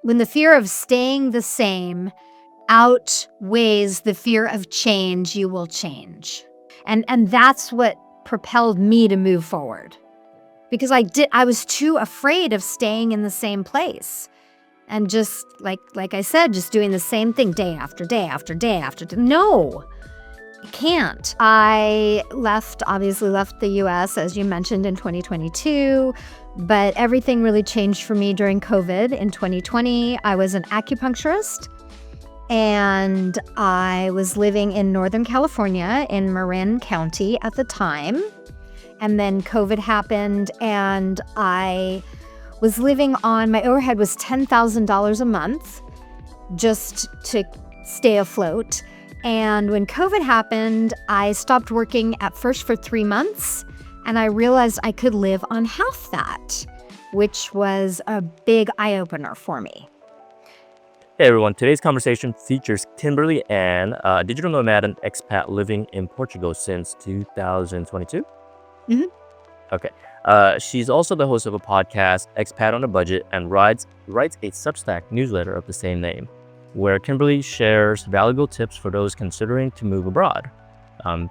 when the fear of staying the same outweighs the fear of change, you will change. And that's what propelled me to move forward. Because I was too afraid of staying in the same place. And just like I said, just doing the same thing day after day after day after day. No, I can't. I obviously left the US, as you mentioned, in 2022, but everything really changed for me during COVID in 2020. I was an acupuncturist, and I was living in Northern California in Marin County at the time. And then COVID happened, and I was living on, my overhead was $10,000 a month just to stay afloat. And when COVID happened, I stopped working at first for 3 months, and I realized I could live on half that, which was a big eye-opener for me. Hey everyone, today's conversation features Kimberly, and a digital nomad and expat living in Portugal since 2022. Mhm. Okay. She's also the host of a podcast, Expat on a Budget, and writes a Substack newsletter of the same name, where Kimberly shares valuable tips for those considering to move abroad.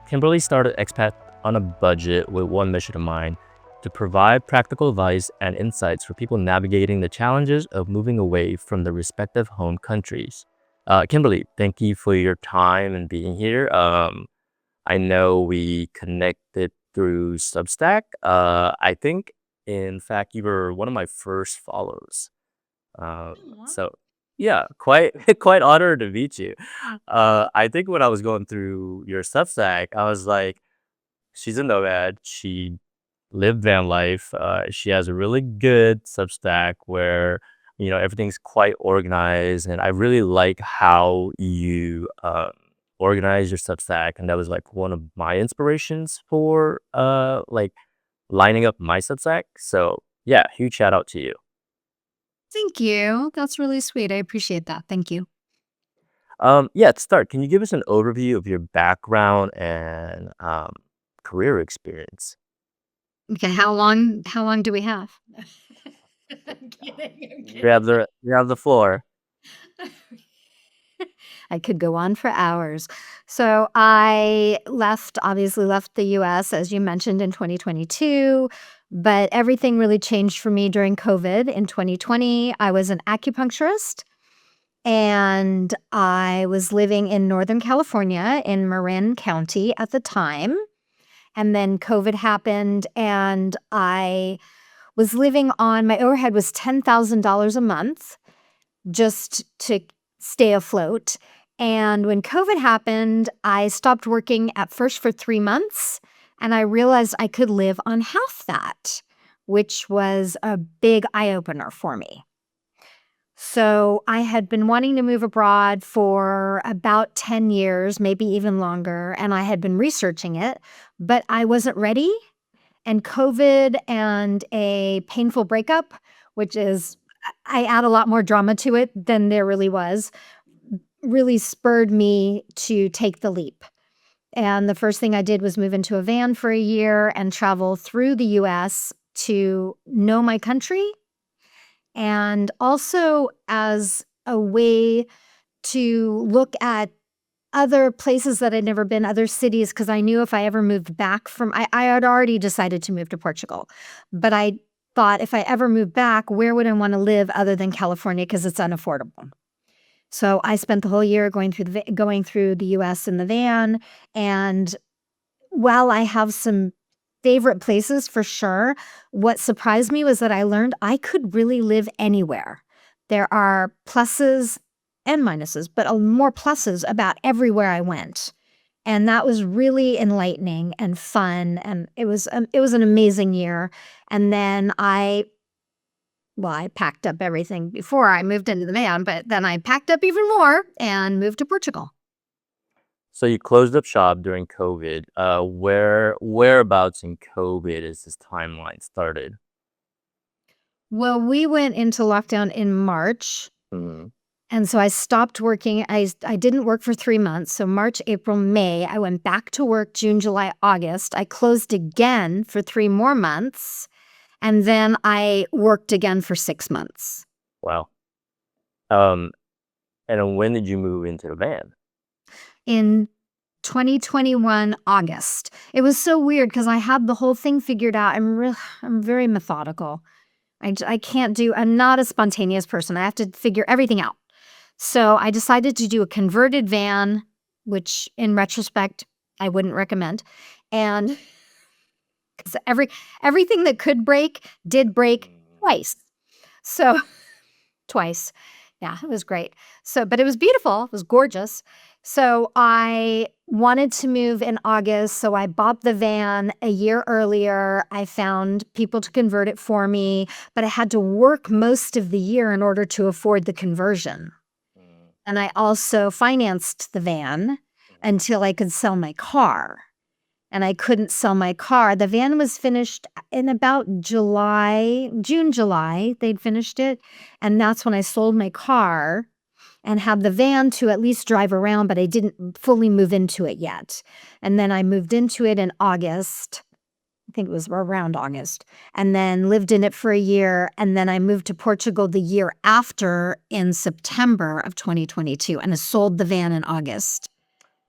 Kimberly started Expat on a Budget with one mission in mind: to provide practical advice and insights for people navigating the challenges of moving away from their respective home countries. Kimberly, thank you for your time and being here. I know we connected through Substack. I think, in fact, you were one of my first follows. So yeah, quite quite honored to meet you. I think when I was going through your Substack, I was like, she's a nomad. She lived van life. She has a really good Substack where everything's quite organized, and I really like how you organize your Substack, and that was like one of my inspirations for like lining up my Substack. So yeah, huge shout out to you. Thank you. That's really sweet. I appreciate that. Thank you. Yeah, to start, can you give us an overview of your background and career experience? Okay, how long do we have? I'm kidding. I'm You have kidding. the floor. I could go on for hours. So I obviously left the US, as you mentioned, in 2022, but everything really changed for me during COVID in 2020. I was an acupuncturist, and I was living in Northern California in Marin County at the time. And then COVID happened, and I was living on, my overhead was $10,000 a month just to stay afloat. And when COVID happened, I stopped working at first for 3 months, and I realized I could live on half that, which was a big eye-opener for me. So I had been wanting to move abroad for about 10 years, maybe even longer, and I had been researching it, but I wasn't ready. And COVID and a painful breakup, which is, I add a lot more drama to it than there really was, really spurred me to take the leap. And the first thing I did was move into a van for a year and travel through the US to know my country, and also as a way to look at other places that I'd never been, other cities, because I knew if I ever moved back I had already decided to move to Portugal, but I thought if I ever moved back, where would I want to live other than California, because it's unaffordable. So I spent the whole year going through the US in the van, and while I have some favorite places for sure, what surprised me was that I learned I could really live anywhere. There are pluses and minuses, but more pluses about everywhere I went. And that was really enlightening and fun, and it was an amazing year. And then I packed up everything before I moved into the van, but then I packed up even more and moved to Portugal. So you closed up shop during COVID. Whereabouts in COVID is this timeline started? Well, we went into lockdown in March. Mhm. And so I stopped working. I didn't work for 3 months. So March, April, May, I went back to work June, July, August. I closed again for 3 more months. And then I worked again for 6 months. Wow. Um, and then when did you move into the van? In 2021 August. It was so weird because I had the whole thing figured out. I'm very methodical. I can't do I'm not a spontaneous person. I have to figure everything out. So I decided to do a converted van, which in retrospect, I wouldn't recommend. And 'cause everything that could break did break twice. So twice. Yeah, it was great. So, but it was beautiful. It was gorgeous. So I wanted to move in August. So I bought the van a year earlier. I found people to convert it for me, but I had to work most of the year in order to afford the conversion. Mm, And I also financed the van mhm, until I could sell my car. And I couldn't sell my car. The van was finished in about June, July, they'd finished it, and that's when I sold my car and had the van to at least drive around, but I didn't fully move into it yet. And then I moved into it in August. I think it was around August, and then lived in it for a year, and then I moved to Portugal the year after in September of 2022, and I sold the van in August.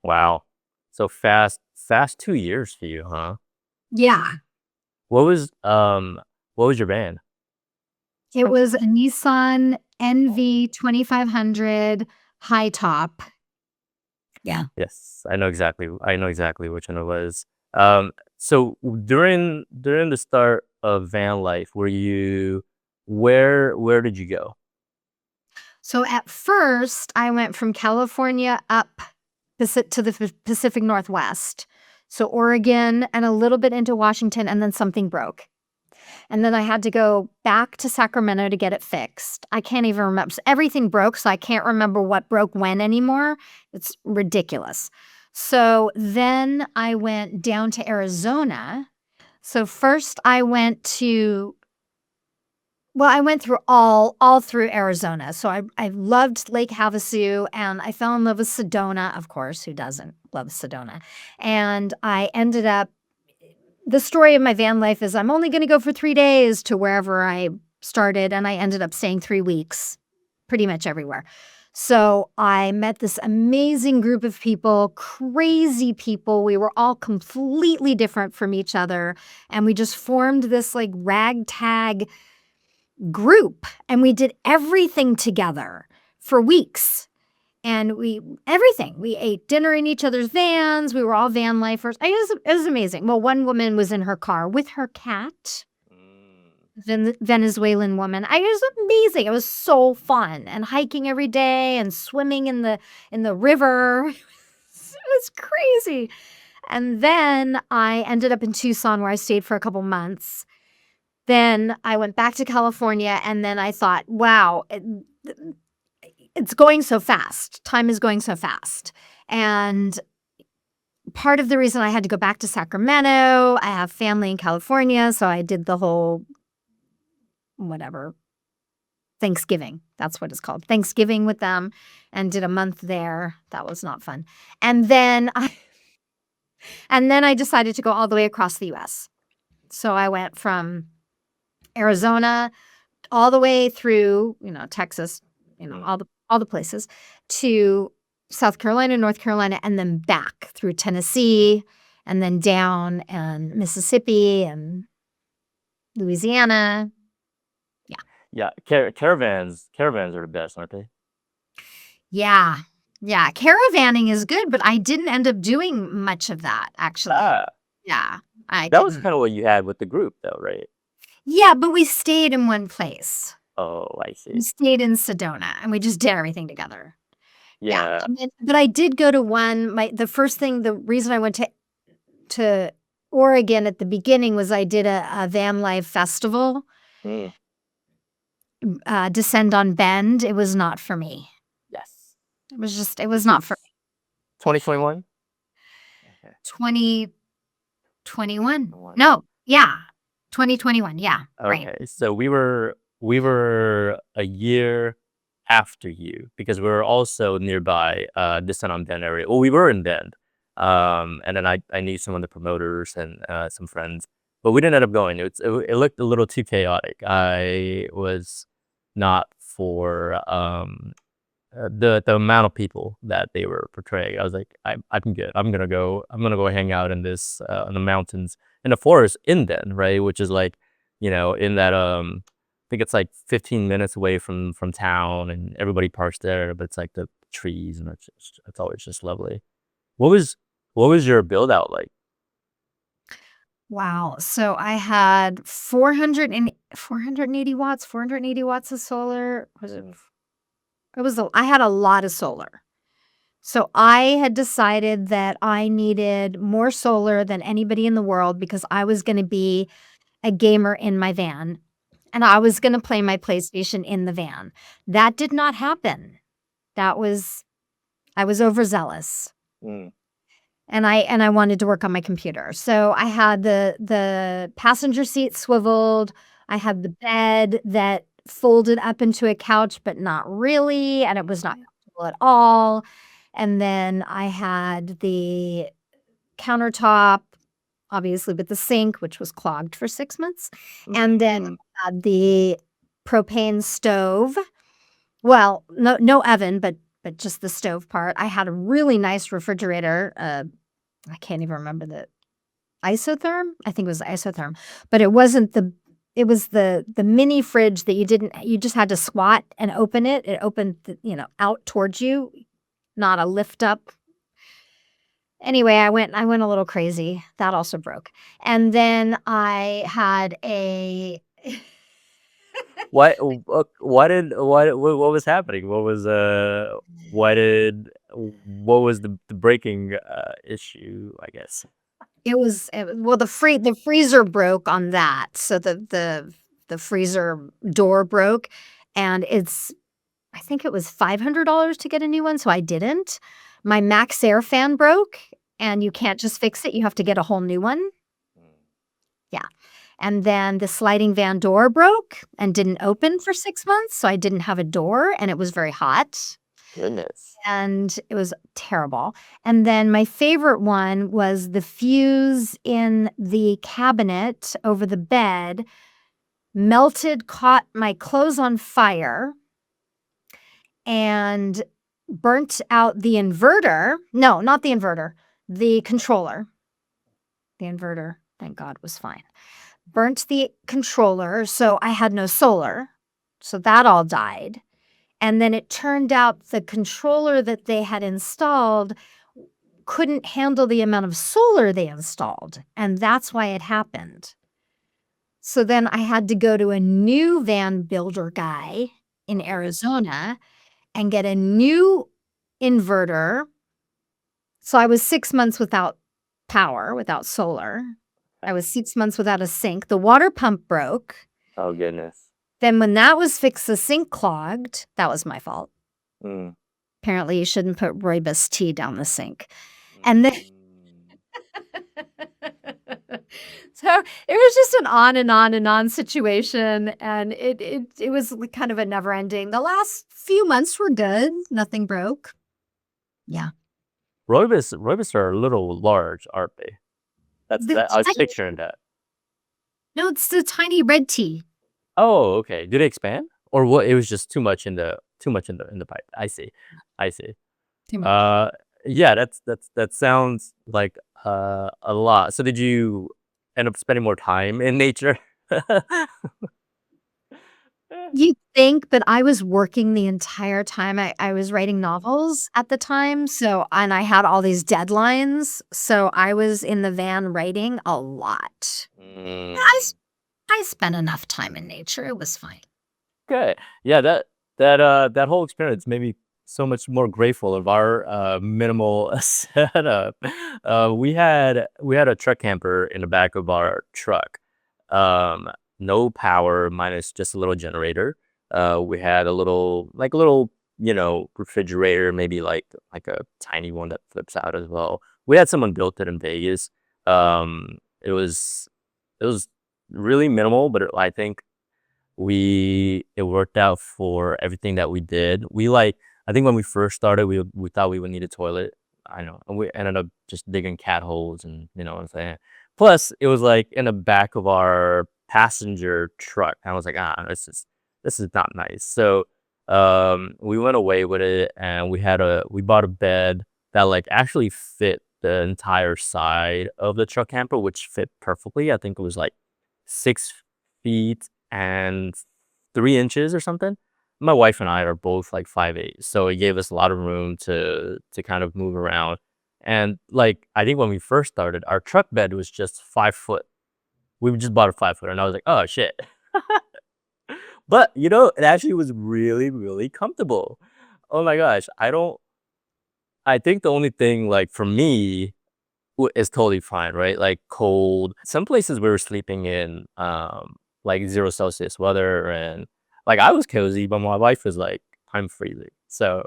wow. So fast 2 years for you, huh? Yeah. What was, um, what was your van? It was a Nissan NV 2500 high top. Yeah. Yes, I know exactly which one it was. So during the start of van life, where did you go? So at first, I went from California up to the Pacific Northwest. So Oregon and a little bit into Washington, and then something broke. And then I had to go back to Sacramento to get it fixed. I can't even remember. Everything broke, so I can't remember what broke when anymore. It's ridiculous. So then I went down to Arizona. So first I went to I went through all through Arizona. So I loved Lake Havasu and I fell in love with Sedona, of course, who doesn't love Sedona? And I ended up the story of my van life is I'm only gonna go for 3 days to wherever I started, and I ended up staying 3 weeks, pretty much everywhere. So, I met this amazing group of people, crazy people, we were all completely different from each other, and we just formed this, like, ragtag group, and we did everything together for weeks. And everything. We ate dinner in each other's vans. We were all van lifers. It was amazing. Well, one woman was in her car with her cat, Mm. Venezuelan woman. It was amazing. It was so fun and hiking every day and swimming in the river. It was crazy. And then I ended up in Tucson where I stayed for a couple months. Then I went back to California and then I thought, wow, it's going so fast. Time is going so fast. And part of the reason I had to go back to Sacramento, I have family in California, so I did the whole whatever, Thanksgiving. That's what it's called. Thanksgiving with them and did a month there. That was not fun. And then I and then I decided to go all the way across the US. So I went from Arizona all the way through, Texas, Mm. all the places to South Carolina, North Carolina, and then back through Tennessee, and then down and Mississippi and Louisiana. Yeah. Yeah, caravans are the best, aren't they? Yeah. Yeah. Caravanning is good, but I didn't end up doing much of that actually. Ah, Yeah, I that was didn't. kinda what you had with the group though, right? Yeah, but we stayed in one place. Oh, I We see. stayed in Sedona and we just did everything together. Yeah, Yeah. and then but I did go to the reason I went to Oregon at the beginning was I did a van life festival, Mm, Descend on Bend. It was not for me. yes. It was not for Oof. 2021? Okay, 2021. 21. No, yeah, 2021, yeah, right. Okay, so we were a year after you because we were also nearby, the San Bend area. Well, we were in Bend, and then I knew some of the promoters and some friends, but we didn't end up going. It looked a little too chaotic. I was not for the amount of people that they were portraying. I was like, I'm good. I'm gonna go hang out in this in the mountains, in the forest in Den, right? Which is like, in that I think it's like 15 minutes away from town, and everybody parks there, but it's like the trees, and it's always just lovely. What was what was your build out like? Wow. So I had 480 watts, 480 watts of solar. Was it? Mm, I had a lot of solar. So I had decided that I needed more solar than anybody in the world because I was going to be a gamer in my van and I was going to play my PlayStation in the van. That did not happen. That was I was overzealous. mm, And I wanted to work on my computer. So I had the passenger seat swiveled. I had the bed that folded up into a couch, but not really, and it was not comfortable at all. And then I had the countertop, obviously with the sink, which was clogged for 6 months. And then mm. I had the propane stove. Well, no oven, but just the stove part. I had a really nice refrigerator, I can't even remember the isotherm? I think it was isotherm, but it was the mini fridge that you just had to squat and open it. It opened, out towards you, not a lift up. Anyway, I went a little crazy. That also broke. And then I had a What was happening? What was the breaking issue, I guess? well, the freezer broke on that. So the freezer door broke, and I think it was $500 to get a new one, so I didn't. My Max Air fan broke, and you can't just fix it, you have to get a whole new one. Yeah. And then the sliding van door broke and didn't open for 6 months, so I didn't have a door, and it was very hot, Goodness. and it was terrible. And then my favorite one was the fuse in the cabinet over the bed melted, caught my clothes on fire, and burnt out the inverter. No, not the inverter, the controller. The inverter, thank God, was fine. Burnt the controller, so I had no solar. So that all died. And then it turned out the controller that they had installed couldn't handle the amount of solar they installed. And that's why it happened. So then I had to go to a new van builder guy in Arizona and get a new inverter. So I was 6 months without power, without solar. I was 6 months without a sink. The water pump broke. Oh goodness. Then when that was fixed, the sink clogged. That was my fault. Mm. Apparently, you shouldn't put rooibos tea down the sink. And then so it was just an on and on and on situation, and it was kind of a never ending. The last few months were good. Nothing broke. Yeah. Rooibos are a little large, aren't they? The I was tiny picturing that. No, it's the tiny red tea. Oh, okay. Did they expand? Or what, it was just too much in the pipe. I see. Too much. Yeah, that sounds like a lot. So did you end up spending more time in nature? You'd think, but I was working the entire time. I was writing novels at the time, and I had all these deadlines, so I was in the van writing a lot. I Mm. s I spent enough time in nature, it was fine. Good. Yeah, that whole experience made me so much more grateful of our minimal setup. We had a truck camper in the back of our truck. Um, no power, minus just a little generator. We had a little refrigerator, maybe like a tiny one that flips out as well. We had someone built it in Vegas. It was really minimal, but I think it worked out for everything that we did. I think when we first started, we thought we would need a toilet. I know, and we ended up just digging cat holes, and you know what I'm saying. Plus, it was like in the back of our passenger truck. I was like, this is not nice. So We went away with it, and we bought a bed that, like, actually fit the entire side of the truck camper, which fit perfectly. I think it was, like, 6 feet and 3 inches or something. My wife and I are both, like, 5'8", so it gave us a lot of room to kind of move around, and, like, I think when we first started, our truck bed was just 5 foot. We just bought a 5 footer, and I was like, "Oh, shit." But, it actually was really, really comfortable. Oh my gosh, I think the only thing, like, for me is totally fine, right? Like, cold. Some places we were sleeping in, like, 0 Celsius weather, and, like, I was cozy, but my wife was like, "I'm freezing." So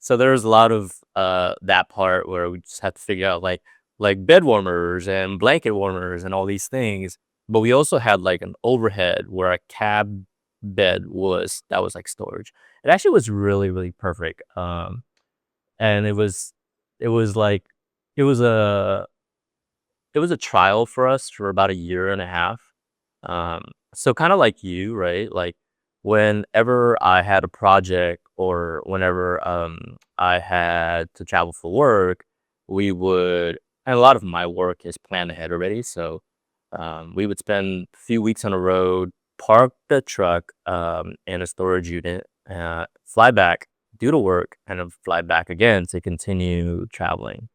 there was a lot of, that part where we just had to figure out, like, bed warmers and blanket warmers and all these things, but we also had, like, an overhead where a cab bed was like, storage. It actually was really, really perfect, and it was like it was a it was a trial for us for about a year and a half. So kinda like you, right? Like, whenever I had a project or whenever, I had to travel for work, we would and a lot of my work is planned ahead already, so, we would spend a few weeks on the road, park the truck, in a storage unit, fly back, do the work, and then fly back again to continue traveling.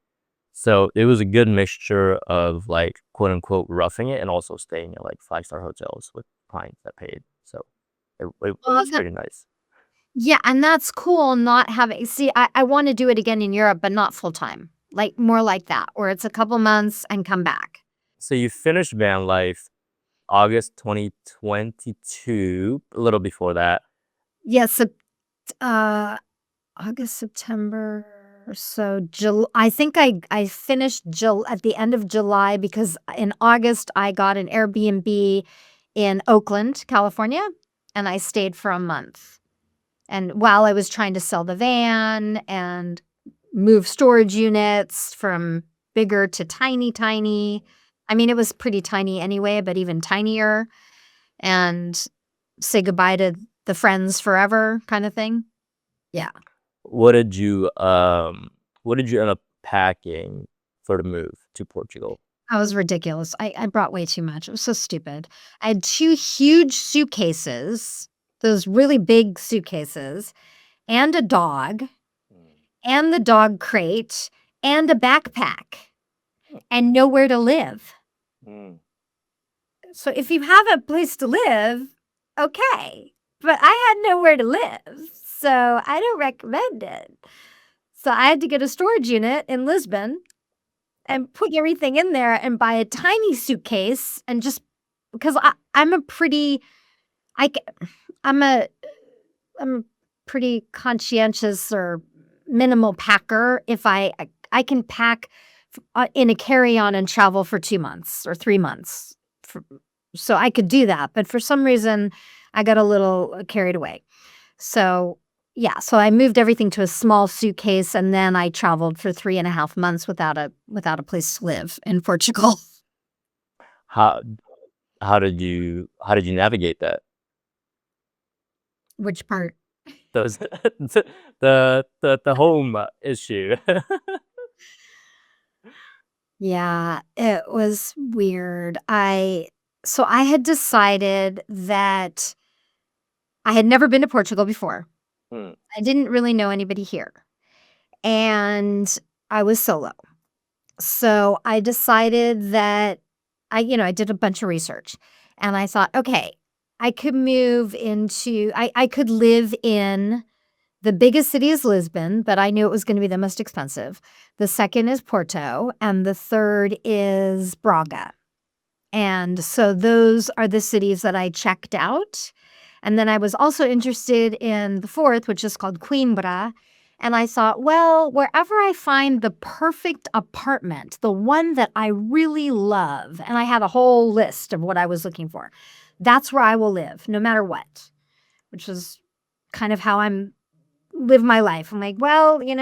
So it was a good mixture of, like, quote unquote roughing it and also staying at, like, 5-star hotels with clients that paid. So it Well, was pretty nice. yeah, and that's cool not having see, I wanna do it again in Europe, but not full time, like, more like that, where it's a couple months and come back. So you finished van life August 2022, a little before that. Yes, uh, August, September, so Jul I think I finished Jul at the end of July because in August, I got an Airbnb in Oakland, California, and I stayed for a month. And while I was trying to sell the van and move storage units from bigger to tiny, tiny. I mean, it was pretty tiny anyway, but even tinier, and say goodbye to the friends forever kind of thing. Yeah. What did you what did you end up packing for the move to Portugal? That was ridiculous. I brought way too much. It was so stupid. I had 2 huge suitcases, those really big suitcases, and a dog, and the dog crate, and a backpack, and nowhere to live. Mm. So if you have a place to live, okay, but I had nowhere to live, so I don't recommend it. So I had to get a storage unit in Lisbon and put everything in there and buy a tiny suitcase and just because I'm a pretty I c I'm a pretty conscientious or minimal packer if I can pack in a carry-on and travel for 2 months or 3 months. For so I could do that, but for some reason, I got a little, carried away. So, yeah, so I moved everything to a small suitcase, and then I traveled for 3.5 months without a place to live in Portugal. How how did you navigate that? Which part? Those the home issue. Yeah, it was weird. I had decided that I had never been to Portugal before. Hmm. I didn't really know anybody here, and I was solo. So I decided that I did a bunch of research, and I thought, "Okay, I could live in the biggest city is Lisbon, but I knew it was gonna be the most expensive. The second is Porto, and the third is Braga. And so those are the cities that I checked out. And then I was also interested in the fourth, which is called Coimbra. And I thought, well, wherever I find the perfect apartment, the one that I really love, and I had a whole list of what I was looking for, that's where I will live, no matter what, which is kind of how I'm live my life. I'm like, well, you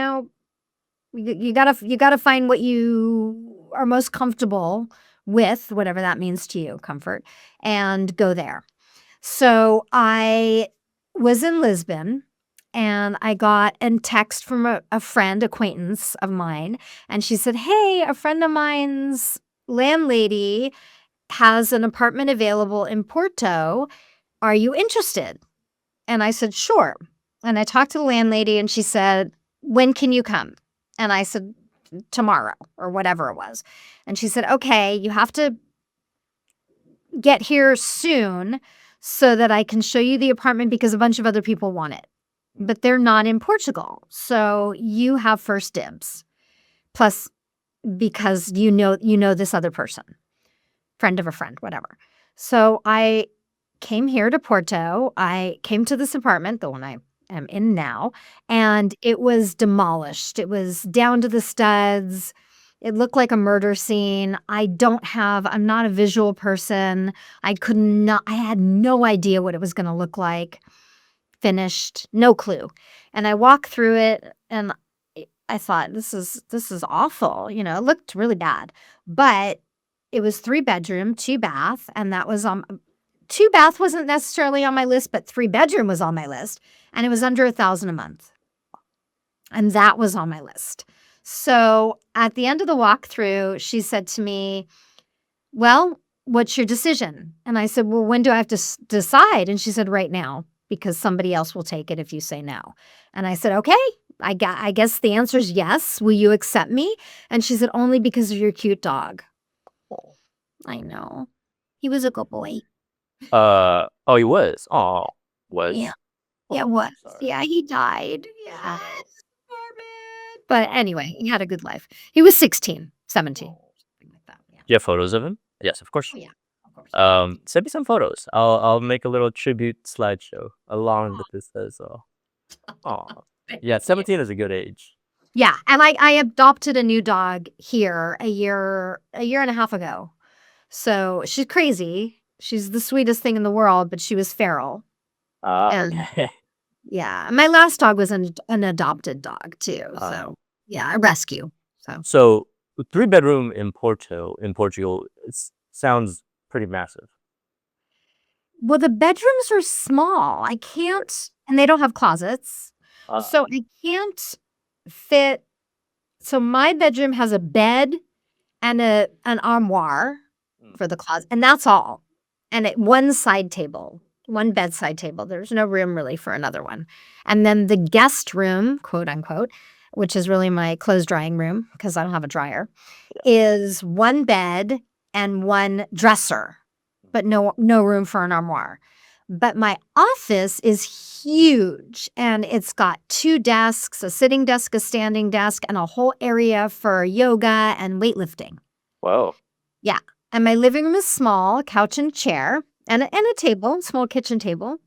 gotta find what you are most comfortable with, whatever that means to you, comfort, and go there. So I was in Lisbon, and I got a text from a friend, acquaintance of mine, and she said, "Hey, a friend of mine's landlady has an apartment available in Porto. Are you interested?" And I said, "Sure." And I talked to the landlady, and she said, "When can you come?" And I said, "Tomorrow," or whatever it was. And she said, "Okay, you have to get here soon so that I can show you the apartment because a bunch of other people want it. But they're not in Portugal. So you have first dibs. Plus, because you know this other person, friend of a friend, whatever." So I came here to Porto. I came to this apartment, the one I am in now, and it was demolished. It was down to the studs. It looked like a murder scene. I'm not a visual person. I had no idea what it was going to look like finished, no clue. And I walked through it and I thought, this is awful. It looked really bad. But it was 3-bedroom, 2-bath, and that was on 2-bath wasn't necessarily on my list, but 3-bedroom was on my list. And it was under 1,000 a month. And that was on my list. So at the end of the walkthrough, she said to me, "Well, what's your decision?" And I said, "Well, when do I have to decide?" And she said, "Right now, because somebody else will take it if you say no." And I said, "Okay, I guess the answer is yes. Will you accept me?" And she said, "Only because of your cute dog." I know. He was a good boy. Oh, he was. Oh, Yeah. was. Yeah, it Oh, was. sorry. Yeah, he died. Yeah. Poor man. But anyway, he had a good life. He was 16, 17, something like that. Yeah. Do you have photos of him? Yes, of course. Oh, yeah. Of course. Send me some photos. I'll make a little tribute slideshow along with this as well. Oh, yeah, 17 is a good age. Yeah, and I adopted a new dog here a year and a half ago. So she's crazy. She's the sweetest thing in the world, but she was feral. And Okay. yeah, my last dog was an adopted dog too. Uh, So yeah, a rescue. So so 3-bedroom in Portugal, sounds pretty massive. well, the bedrooms are small. I can't, and they don't have closets. Uh, So I can't fit. So my bedroom has a bed and an armoire Mm. for the closet, and that's all. And one side table, one bedside table. There's no room really for another one. And then the guest room, quote unquote, which is really my clothes drying room because I don't have a dryer, is one bed and one dresser, but no room for an armoire. But my office is huge, and it's got 2 desks, a sitting desk, a standing desk, and a whole area for yoga and weightlifting. Whoa. Yeah, and my living room is small, couch and chair, and a table, small kitchen table.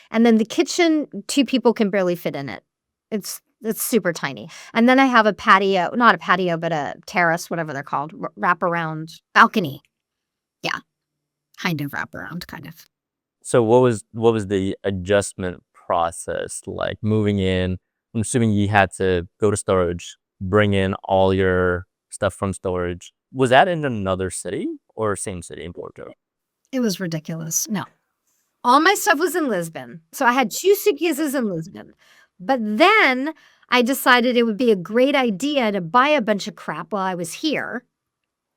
And then the kitchen, 2 people can barely fit in it. It's super tiny. And then I have a patio, not a patio, but a terrace, whatever they're called, wraparound balcony. Yeah, kind of wraparound, kind of. So what was the adjustment process like moving in? I'm assuming you had to go to storage, bring in all your stuff from storage. Was that in another city or same city in Porto? It was ridiculous. No. All my stuff was in Lisbon. So I had 2 suitcases in Lisbon. But then I decided it would be a great idea to buy a bunch of crap while I was here.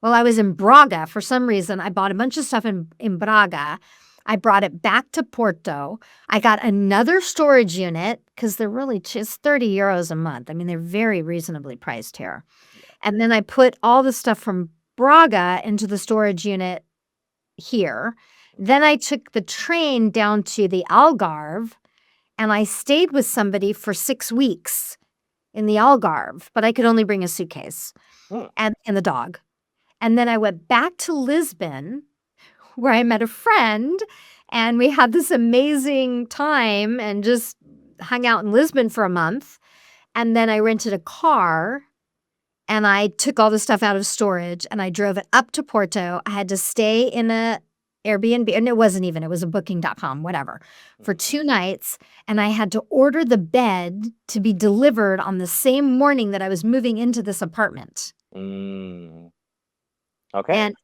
While I was in Braga, for some reason, I bought a bunch of stuff in Braga. I brought it back to Porto. I got another storage unit because they're really just 30 euros a month. I mean, they're very reasonably priced here. And then I put all the stuff from Braga into the storage unit here. Then I took the train down to the Algarve, and I stayed with somebody for 6 weeks in the Algarve, but I could only bring a suitcase Hmm. and the dog. And then I went back to Lisbon, where I met a friend, and we had this amazing time and just hung out in Lisbon for a month. And then I rented a car, and I took all the stuff out of storage, and I drove it up to Porto. I had to stay in a Airbnb, and it was a booking.com, whatever, for 2 nights, and I had to order the bed to be delivered on the same morning that I was moving into this apartment. Mm. Okay. And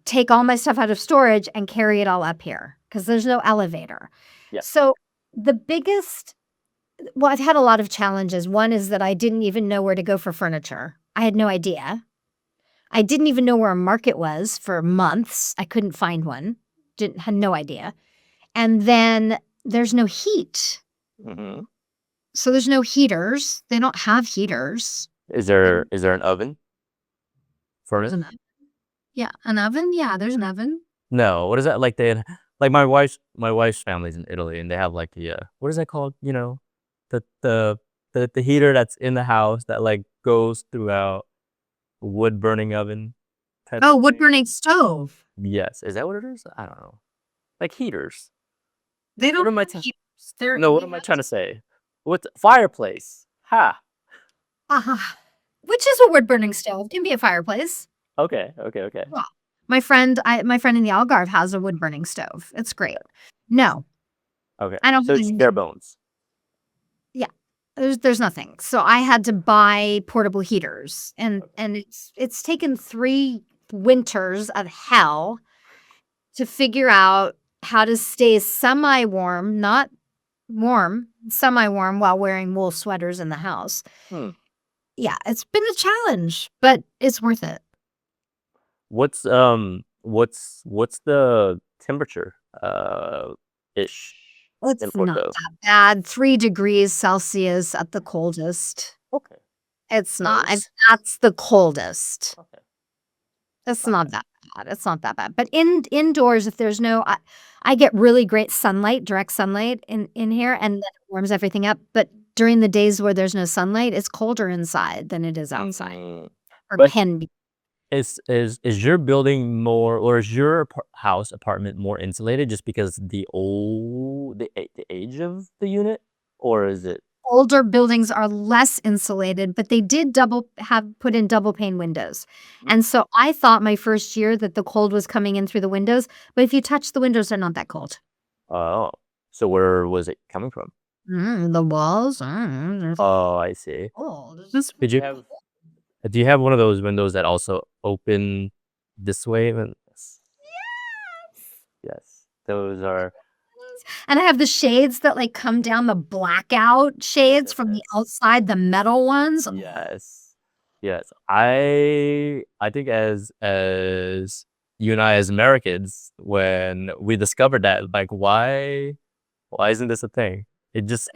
take all my stuff out of storage and carry it all up here because there's no elevator. Yeah. So the biggest Well, I've had a lot of challenges. One is that I didn't even know where to go for furniture. I had no idea. I didn't even know where a market was for months. I couldn't find one. Had no idea. And then there's no heat. Mm-hmm. So there's no heaters. They don't have heaters. Is there an oven? There's Furnace? an oven. Yeah, an oven. Yeah, there's an oven. No. What is that? Like like my wife's family's in Italy, and they have like the what is that called? You know, the the heater that's in the house that like goes throughout a wood burning oven type Oh, of wood thing. burning stove. Yes. Is that what it is? I don't know. Like heaters. They What don't am I have heaters. No, what am I trying to say? What fireplace? Ha. Which is a wood burning stove. Can be a fireplace. Okay. Well, my friend in the Algarve has a wood burning stove. It's great. No, Okay. I don't So it's think bare bones. yeah. There's nothing. So I had to buy portable heaters and it's taken 3 winters of hell to figure out how to stay semi-warm, not warm, semi-warm while wearing wool sweaters in the house. Hmm. Yeah, it's been a challenge, but it's worth it. What's the temperature ish in It's not Porto? that bad. 3 degrees Celsius at the coldest. Okay. It's not. Nice. That's the coldest. Okay. It's not that bad. It's not that bad. But indoors, if there's no, I get really great sunlight, direct sunlight in here, and then it warms everything up. But during the days where there's no sunlight, it's colder inside than it is outside, or But can be. is your building more, or is your apartment more insulated just because the age of the unit, or is it? Older buildings are less insulated, but they did put in double pane windows. And so I thought my first year that the cold was coming in through the windows, but if you touch the windows, they're not that cold. Oh, so where was it coming from? The walls, Oh, I see. cold. Did you have? Do you have one of those windows that also open this way? Yes, those are. And I have the shades that like come down, the blackout shades from the outside, the metal ones. Yes. I think as you and I as Americans, when we discovered that, like, why isn't this a thing? It just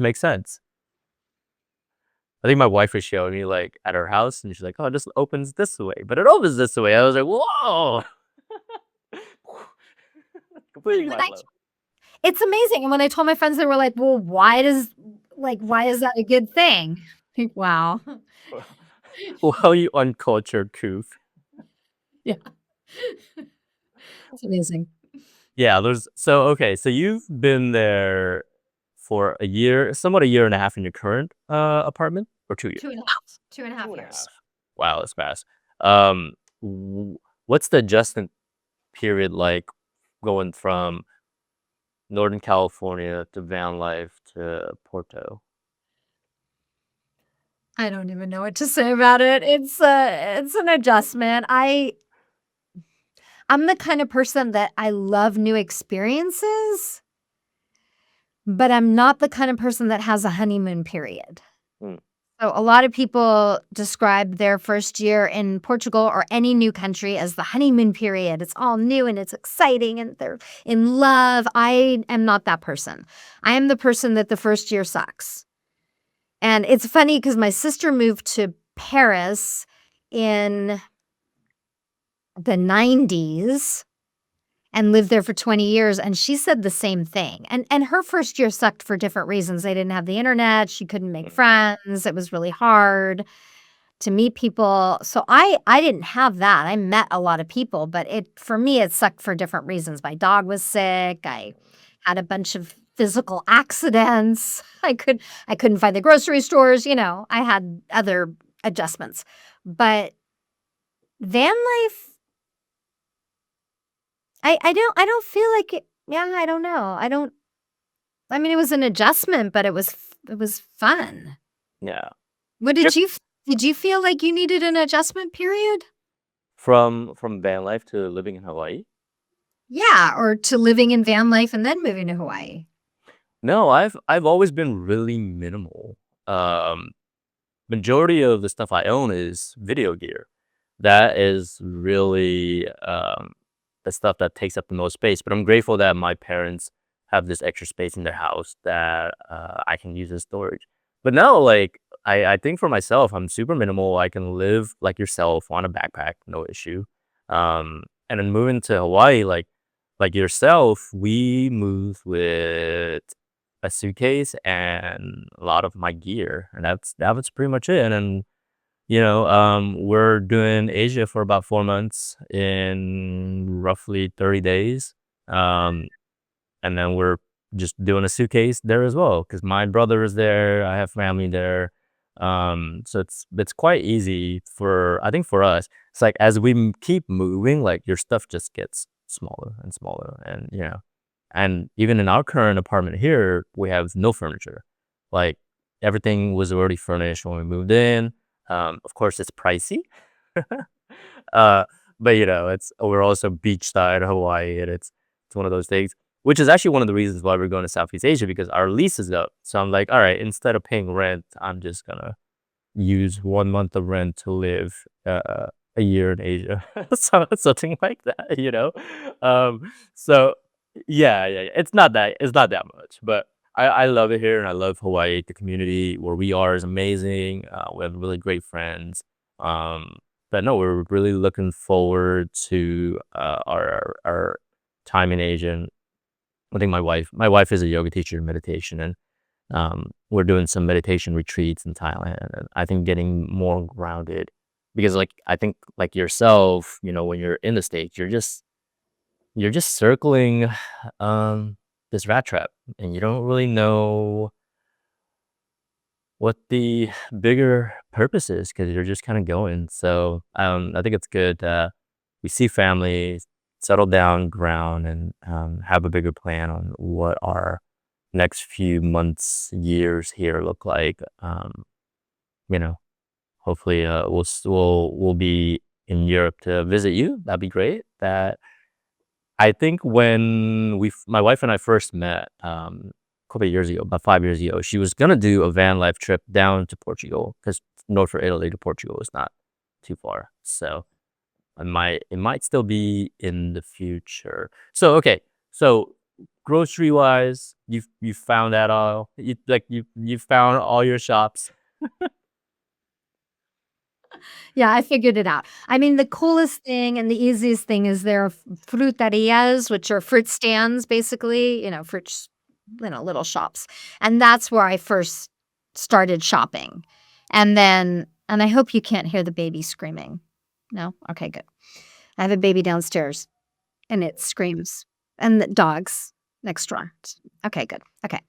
makes sense. I think my wife was showing me like at her house, and she's like, "Oh, it just opens this way, but it opens this way." I was like, "Whoa!" Completely mind blown. It's amazing. And when I told my friends, they were like, "Well, why is that a good thing?" Like, wow. Well, you uncultured coof. Yeah. It's amazing. Yeah, so you've been there for a year, somewhat a year and a half in your current apartment, or 2 years? 2.5. 2.5 years. Wow, that's fast. What's the adjustment period like going from Northern California to van life to Porto? I don't even know what to say about it. It's an adjustment. I'm the kind of person that I love new experiences, but I'm not the kind of person that has a honeymoon period. So a lot of people describe their first year in Portugal or any new country as the honeymoon period. It's all new and it's exciting and they're in love. I am not that person. I am the person that the first year sucks. And it's funny because my sister moved to Paris in the 90s and lived there for 20 years, and she said the same thing. And her first year sucked for different reasons. They didn't have the internet. She couldn't make friends. It was really hard to meet people. So I didn't have that. I met a lot of people, but for me, it sucked for different reasons. My dog was sick. I had a bunch of physical accidents. I couldn't find the grocery stores. I had other adjustments. But van life, I don't feel like it. Yeah, I don't know. I mean, it was an adjustment, but it was fun. Yeah. What did you feel like you needed an adjustment period? From van life to living in Hawaii? Yeah, or to living in van life and then moving to Hawaii. No, I've always been really minimal. Um, Majority of the stuff I own is video gear. That is really, the stuff that takes up the most space, but I'm grateful that my parents have this extra space in their house that, I can use as storage. But no, like, I think for myself, I'm super minimal. I can live like yourself on a backpack, no issue. And then moving to Hawaii, like yourself, we moved with a suitcase and a lot of my gear, and that was pretty much it. And then, we're doing Asia for about 4 months in roughly 30 days. Um, and then we're just doing a suitcase there as well because my brother is there, I have family there. So it's quite easy for I think for us, it's like as we keep moving, like your stuff just gets smaller and smaller, and even in our current apartment here, we have no furniture. Like everything was already furnished when we moved in. Of course, it's pricey. uh, but it's we're also beachside Hawaii, and it's one of those things. Which is actually one of the reasons why we're going to Southeast Asia because our lease is up. So I'm like, all right, instead of paying rent, I'm just gonna use 1 month of rent to live a year in Asia. So something like that. So yeah. It's not that much, but I love it here and I love Hawaii. The community where we are is amazing. We have really great friends. Um, but no, we're really looking forward to our time in Asia. I think my wife is a yoga teacher in meditation, and we're doing some meditation retreats in Thailand. And I think getting more grounded because, like, I think like yourself, when you're in the States, you're just circling this rat trap, and you don't really know what the bigger purpose is because you're just kind of going. So I think it's good that we see family, settle down, ground, and have a bigger plan on what our next few months, years here look like. You know, Hopefully, we'll be in Europe to visit you. That'd be great. That I think when my wife and I first met, a couple of years ago, about 5 years ago, she was gonna do a van life trip down to Portugal because north of Italy to Portugal is not too far. So it might still be in the future. So okay, so grocery wise, you found that all you found all your shops. Yeah, I figured it out. I mean, the coolest thing and the easiest thing is there are frutarias, which are fruit stands, basically, little shops. And that's where I first started shopping. And I hope you can't hear the baby screaming. No? Okay, good. I have a baby downstairs and it screams, and the dogs next door. Okay, good. Okay.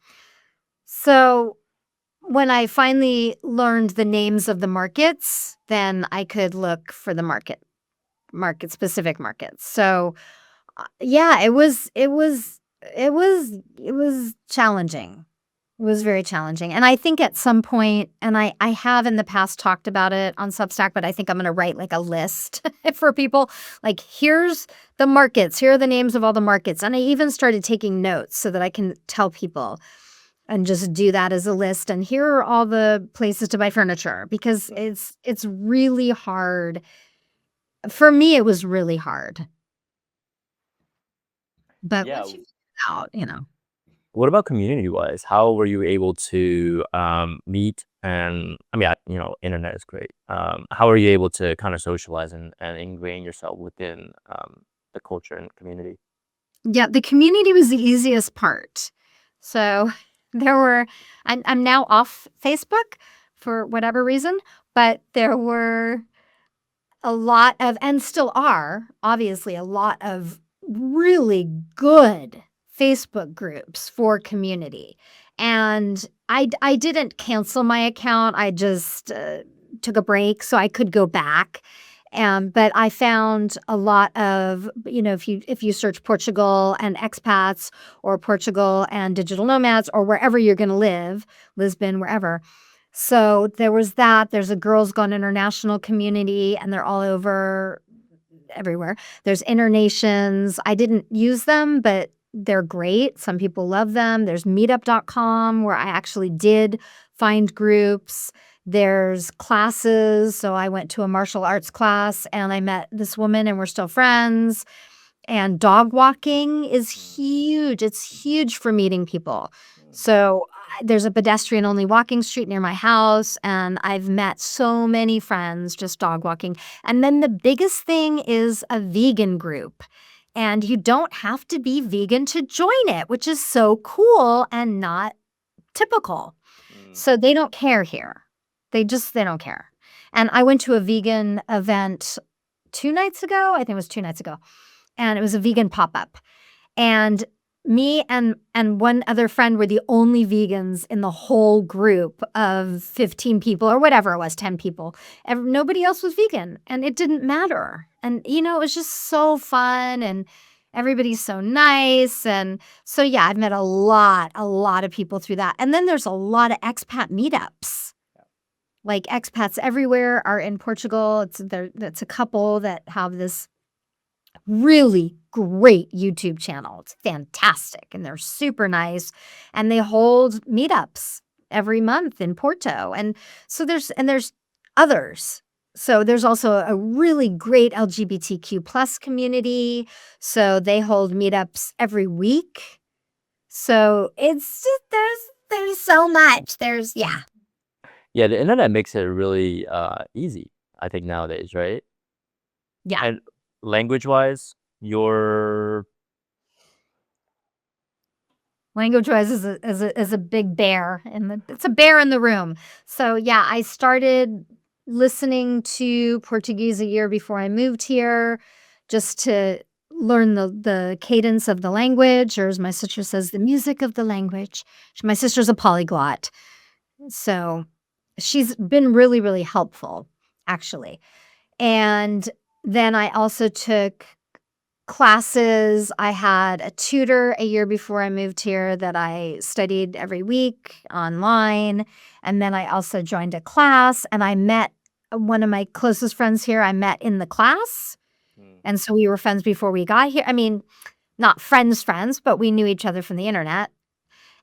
So when I finally learned the names of the markets, then I could look for the specific markets. So, yeah, it was challenging. It was very challenging, and I think at some point, and I have in the past talked about it on Substack, but I think I'm gonna write, like, a list for people, like, "Here's the markets, here are the names of all the markets," and I even started taking notes so that I can tell people and just do that as a list, and here are all the places to buy furniture because it's really hard. For me, it was really hard, but Yeah. once you figure it out. What about community wise? How were you able to meet? And I mean, internet is great. How are you able to kind of socialize and ingrain yourself within the culture and community? Yeah, the community was the easiest part. So, there were I'm now off Facebook for whatever reason, but there were a lot of, and still are, obviously, a lot of really good Facebook groups for community. And I didn't cancel my account. I just took a break so I could go back. But I found a lot of, if you search Portugal and expats or Portugal and digital nomads or wherever you're going to live, Lisbon, wherever, so there was that. There's a Girls Gone International community, and they're all over everywhere. There's Internations. I didn't use them, but They're great. Some people love them. There's meetup.com where I actually did find groups. There's classes. So I went to a martial arts class and I met this woman and we're still friends. And dog walking is huge. It's huge for meeting people. So there's a pedestrian only walking street near my house, and I've met so many friends just dog walking. And then the biggest thing is a vegan group. And you don't have to be vegan to join it, which is so cool and not typical. So they don't care here. They don't care. And I went to a vegan event 2 nights ago. I think it was 2 nights ago. And it was a vegan pop-up. And me and one other friend were the only vegans in the whole group of 15 people or whatever it was, 10 people. Nobody else was vegan, and it didn't matter. And, it was just so fun, and everybody's so nice. And so, yeah, I've met a lot of people through that. And then there's a lot of expat meetups. Like expats everywhere are in Portugal. It's a couple that have this really great YouTube channel. It's fantastic, and they're super nice, and they hold meetups every month in Porto. And so there's others. So there's also a really great LGBTQ plus community. So they hold meetups every week. So it's just, there's so much. Yeah. Yeah, the internet makes it really easy, I think, nowadays, right? Yeah. And language-wise, your Language-wise is a big bear, and it's a bear in the room. So, yeah, I started listening to Portuguese a year before I moved here just to learn the cadence of the language, or as my sister says, the music of the language. My sister's a polyglot, so she's been really, really helpful, actually. And then I also took classes. I had a tutor a year before I moved here that I studied every week online. And then I also joined a class, and I met one of my closest friends here. I met in the class. And so we were friends before we got here. I mean, not friends, but we knew each other from the internet.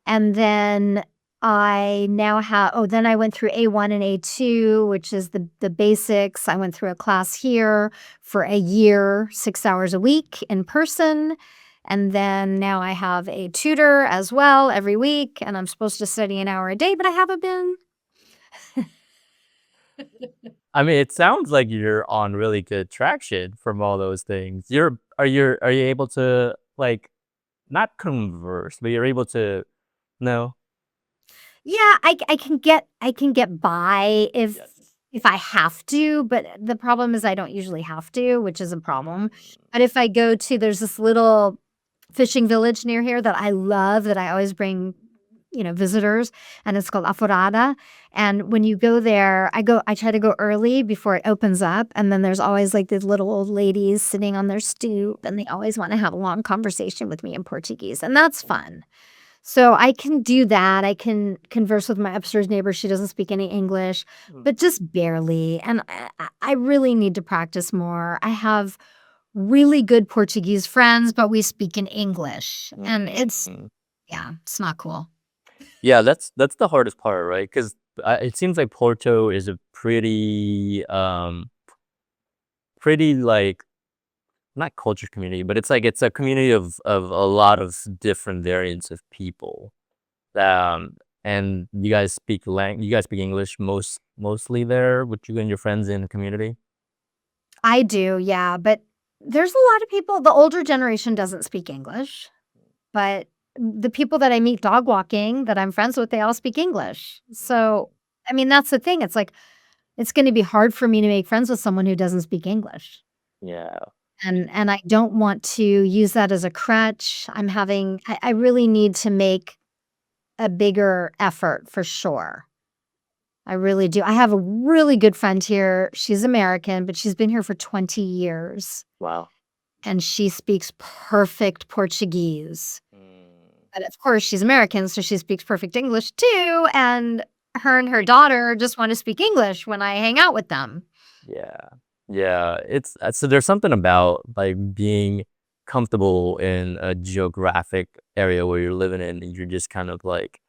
And then I now have, then I went through A1 and A2, which is the basics. I went through a class here for a year, 6 hours a week in person. And then now I have a tutor as well every week, and I'm supposed to study an hour a day, but I haven't been. I mean, it sounds like you're on really good traction from all those things. Are you able to, like, not converse, but you're able to no? Yeah, I can get by if I have to, but the problem is I don't usually have to, which is a problem. But if I go to there's this little fishing village near here that I love, that I always bring, visitors, and it's called Aforada. And when you go there, I try to go early before it opens up, and then there's always like these little old ladies sitting on their stoop, and they always want to have a long conversation with me in Portuguese, and that's fun. So I can do that. I can converse with my upstairs neighbor. She doesn't speak any English, but just barely. And I really need to practice more. I have really good Portuguese friends, but we speak in English. And it's not cool. Yeah, that's the hardest part, right? Because it seems like Porto is a pretty like not culture community, but it's a community of a lot of different variants of people. And you guys speak English mostly there with you and your friends in the community? I do, yeah. But there's a lot of people, the older generation doesn't speak English, but the people that I meet dog walking that I'm friends with, they all speak English. So, I mean, that's the thing. It's like, it's going to be hard for me to make friends with someone who doesn't speak English. Yeah. And I don't want to use that as a crutch. I really need to make a bigger effort for sure. I really do. I have a really good friend here. She's American, but she's been here for 20 years. Wow. And she speaks perfect Portuguese. But of course, she's American, so she speaks perfect English too. And her daughter just want to speak English when I hang out with them. Yeah. Yeah, it's so there's something about like being comfortable in a geographic area where you're living in, and you're just kind of like,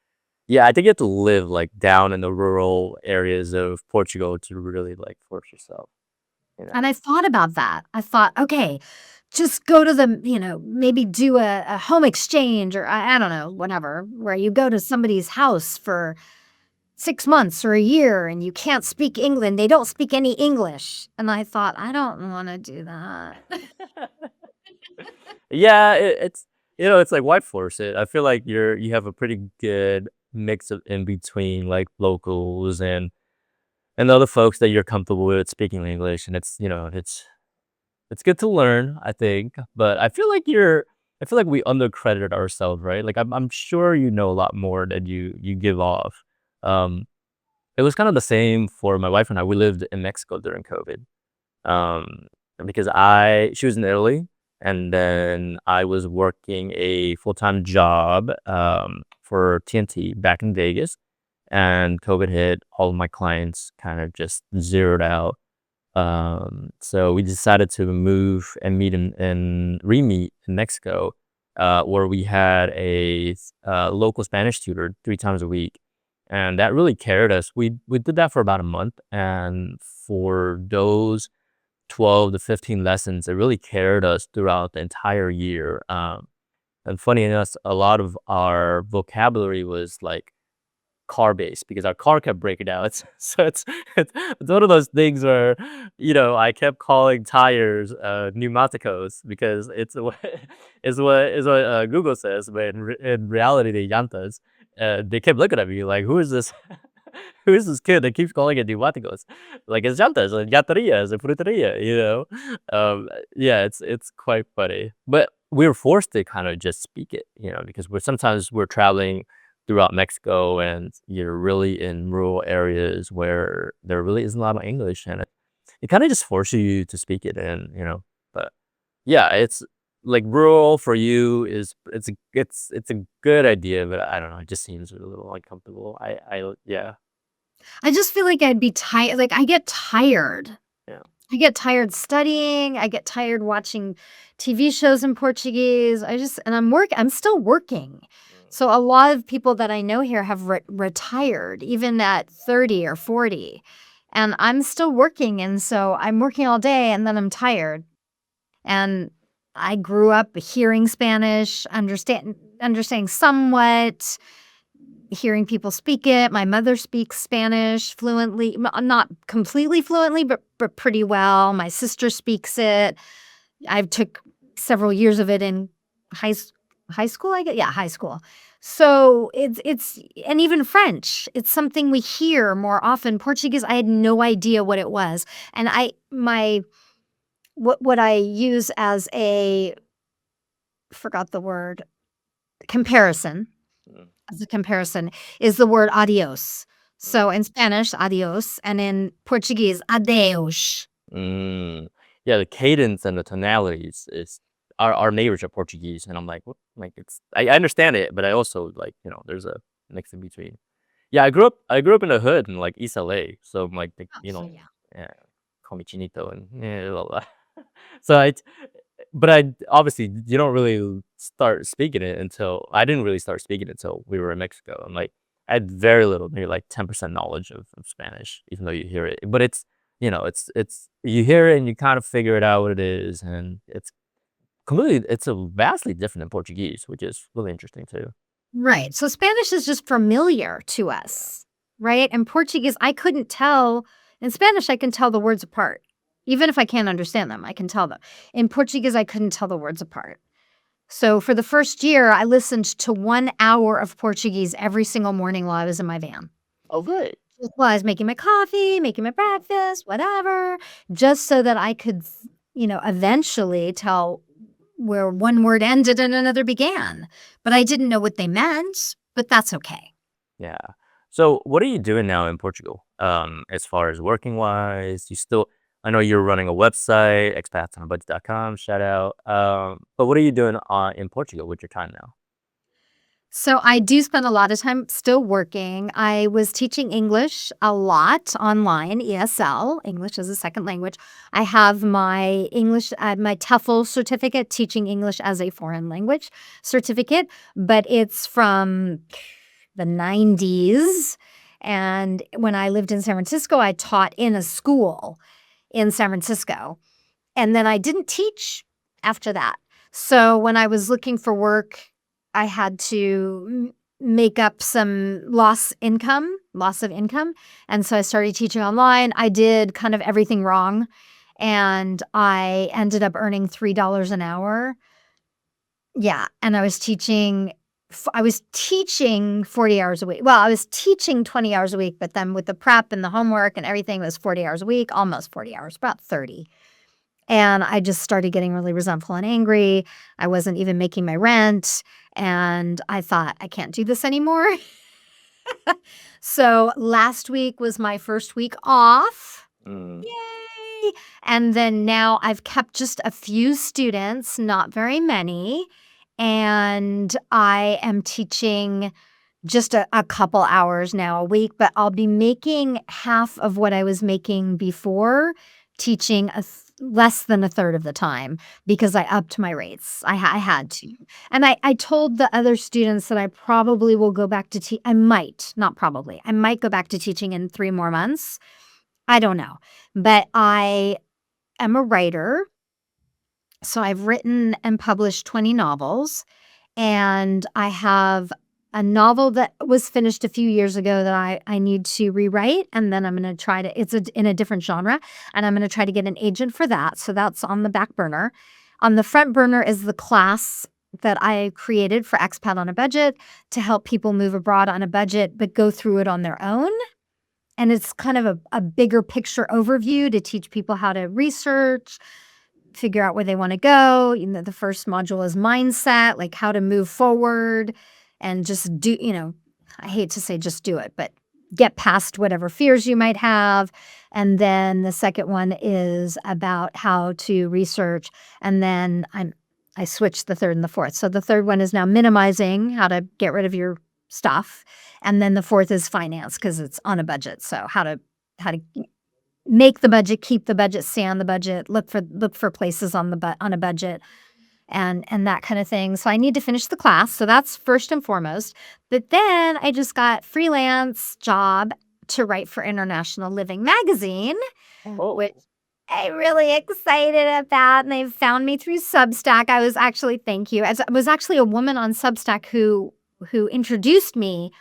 yeah, I think you have to live like down in the rural areas of Portugal to really like force yourself, you know. And I thought about that. I thought, "Okay, just go to the maybe do a home exchange or I don't know, whatever, where you go to somebody's house for 6 months or a year and you can't speak England. They don't speak any English." And I thought, "I don't wanna do that." Yeah, it's it's like why force it? I feel like you have a pretty good mix of in between like locals and other folks that you're comfortable with speaking English, and it's good to learn, I think, but I feel like we undercredit ourselves, right? Like I'm sure you know a lot more than you give off. Um, it was kind of the same for my wife and I. We lived in Mexico during COVID. Um, because she was in Italy, and then I was working a full-time job for TNT back in Vegas, and COVID hit. All of my clients kind of just zeroed out. So we decided to move and meet and re-meet in Mexico, where we had a local Spanish tutor 3 times a week, and that really carried us. We did that for about a month, and for those 12 to 15 lessons, it really carried us throughout the entire year. And funny enough, a lot of our vocabulary was like car based because our car kept breaking down. It's one of those things where I kept calling tires pneumáticos because it's what Google says, but in reality they llantas. They kept looking at me like, who is this? Who is this kid that keeps calling it pneumáticos? Like it's llantas, like llanteria, it's a fruteria, you know. Yeah, it's quite funny, but we were forced to kind of just speak it, because we're traveling throughout Mexico, and you're really in rural areas where there really isn't a lot of English, and it kind of just forces you to speak it, and. But yeah, it's like rural for you is it's a good idea, but I don't know, it just seems a little uncomfortable. Yeah, I just feel like I'd be tired. Like, I get tired. yeah. I get tired studying, I get tired watching TV shows in Portuguese. And I'm still working. Mm. So a lot of people that I know here have retired even at 30 or 40. And I'm still working, and so I'm working all day and then I'm tired. And I grew up hearing Spanish, understanding somewhat, hearing people speak it. My mother speaks Spanish fluently, not completely fluently, but pretty well. My sister speaks it. I took several years of it in high s- high school, I guess. Yeah, high school. So it's and even French. It's something we hear more often. Portuguese, I had no idea what it was, and I my what I use as a forgot the word comparison Mm. as a comparison is the word adios. Mm. So in Spanish, adios, and in Portuguese, adeus. Mm. Yeah, the cadence and the tonalities is our neighbors are Portuguese, and I'm like, what? Like I understand it, but I also like there's a mix in between. Yeah, I grew up in the hood in like East LA, so I'm like Oh, so yeah. yeah, call me Chinito and yeah, blah, blah. So but I obviously you don't really start speaking it until I didn't really start speaking it until we were in Mexico. I'm like I had very little, maybe like 10% knowledge of Spanish, even though you hear it. But it's you hear it and you kind of figure it out what it is, and it's a vastly different than Portuguese, which is really interesting too. Right. So Spanish is just familiar to Yeah. us, right? And Portuguese, I couldn't tell. In Spanish, I can tell the words apart. Even if I can't understand them, I can tell them. In Portuguese, I couldn't tell the words apart. So for the first year, I listened to 1 hour of Portuguese every single morning while I was in my van. Oh, good. While I was making my coffee, making my breakfast, whatever, just so that I could, eventually tell where one word ended and another began. But I didn't know what they meant, but that's okay. Yeah. So what are you doing now in Portugal? As far as working wise, I know you're running a website, expatsonabudget.com, shout out. But what are you doing in Portugal with your time now? So I do spend a lot of time still working. I was teaching English a lot online, ESL, English as a second language. I have my my TEFL certificate, teaching English as a foreign language certificate, but it's from the 90s. And when I lived in San Francisco, I taught in a school in San Francisco. And then I didn't teach after that. So when I was looking for work, I had to make up some loss of income. And so I started teaching online. I did kind of everything wrong. And I ended up earning $3 an hour. Yeah. And I was teaching 40 hours a week. Well, I was teaching 20 hours a week, but then with the prep and the homework and everything, it was 40 hours a week, almost 40 hours, about 30. And I just started getting really resentful and angry. I wasn't even making my rent. And I thought, I can't do this anymore. So last week was my first week off. Mm. Yay! And then now I've kept just a few students, not very many. And I am teaching just a couple hours now a week, but I'll be making half of what I was making before, teaching less than a third of the time because I upped my rates. I had to. And I told the other students that I probably will go back to I might, not probably. I might go back to teaching in 3 more months. I don't know. But I am a writer. So I've written and published 20 novels. And I have a novel that was finished a few years ago that I need to rewrite. And then I'm going to try to, in a different genre. And I'm going to try to get an agent for that. So that's on the back burner. On the front burner is the class that I created for Expat on a Budget to help people move abroad on a budget, but go through it on their own. And it's kind of a bigger picture overview to teach people how to research, figure out where they want to go. The first module is mindset, like how to move forward and just do, I hate to say just do it, but get past whatever fears you might have. And then the second one is about how to research. And then I switched the third and the fourth. So the third one is now minimizing, how to get rid of your stuff. And then the fourth is finance because it's on a budget. So how to make the budget, keep the budget, stay on the budget, look for places on a budget, and that kind of thing. So I need to finish the class. So that's first and foremost. But then I just got freelance job to write for International Living magazine, which I'm really excited about. And they've found me through Substack. Thank you. It was actually a woman on Substack who introduced me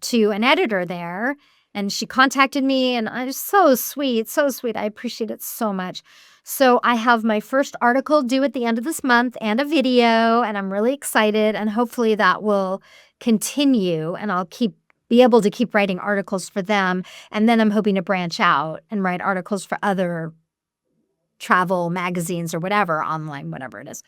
to an editor there. And she contacted me, and I was so sweet, so sweet. I appreciate it so much. So I have my first article due at the end of this month and a video, and I'm really excited. And hopefully that will continue, and I'll be able to keep writing articles for them. And then I'm hoping to branch out and write articles for other travel magazines or whatever, online, whatever it is.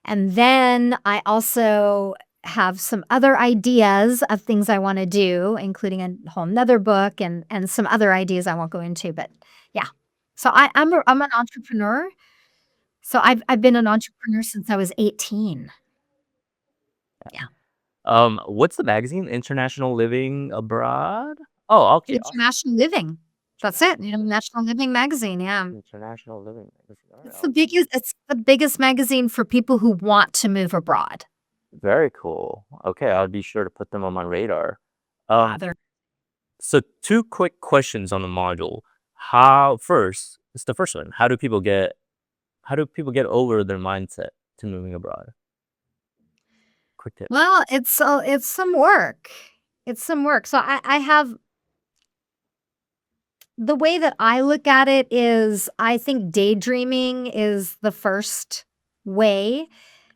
And then I also have some other ideas of things I want to do, including a whole nother book and some other ideas I won't go into. But yeah, so I'm an entrepreneur. So I've been an entrepreneur since I was 18. Yeah, What's the magazine? International Living Abroad? Oh, okay. International Living. That's it. International Living magazine. Yeah, International Living Magazine. All right, it's the biggest magazine for people who want to move abroad. very cool. Okay, I'll be sure to put them on my radar. They're So 2 quick questions on the module. It's the first one. How do people get over their mindset to moving abroad? Quick tip. Well, it's some work. It's some work. So I have the way that I look at it is I think daydreaming is the first way,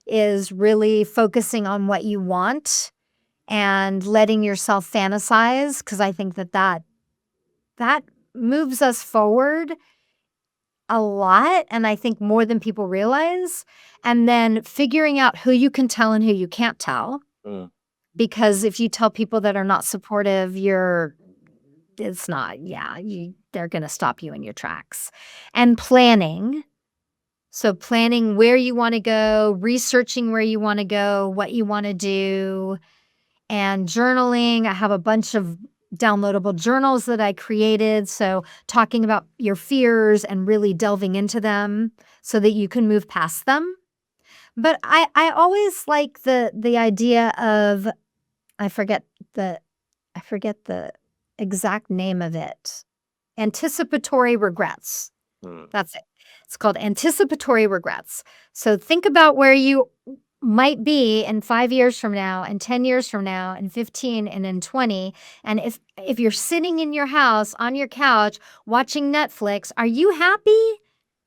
is really focusing on what you want and letting yourself fantasize, because I think that moves us forward a lot, and I think more than people realize. And then figuring out who you can tell and who you can't tell. Mm. Because if you tell people that are not supportive, they're going to stop you in your tracks. And planning. So planning where you want to go, researching where you want to go, what you want to do, and journaling. I have a bunch of downloadable journals that I created. So talking about your fears and really delving into them so that you can move past them. But I always like the idea of I forget the I forget the exact name of it. Anticipatory regrets. Mm. That's it. It's called anticipatory regrets. So think about where you might be in 5 years from now and 10 years from now and 15 and in 20. And if you're sitting in your house on your couch watching Netflix, are you happy?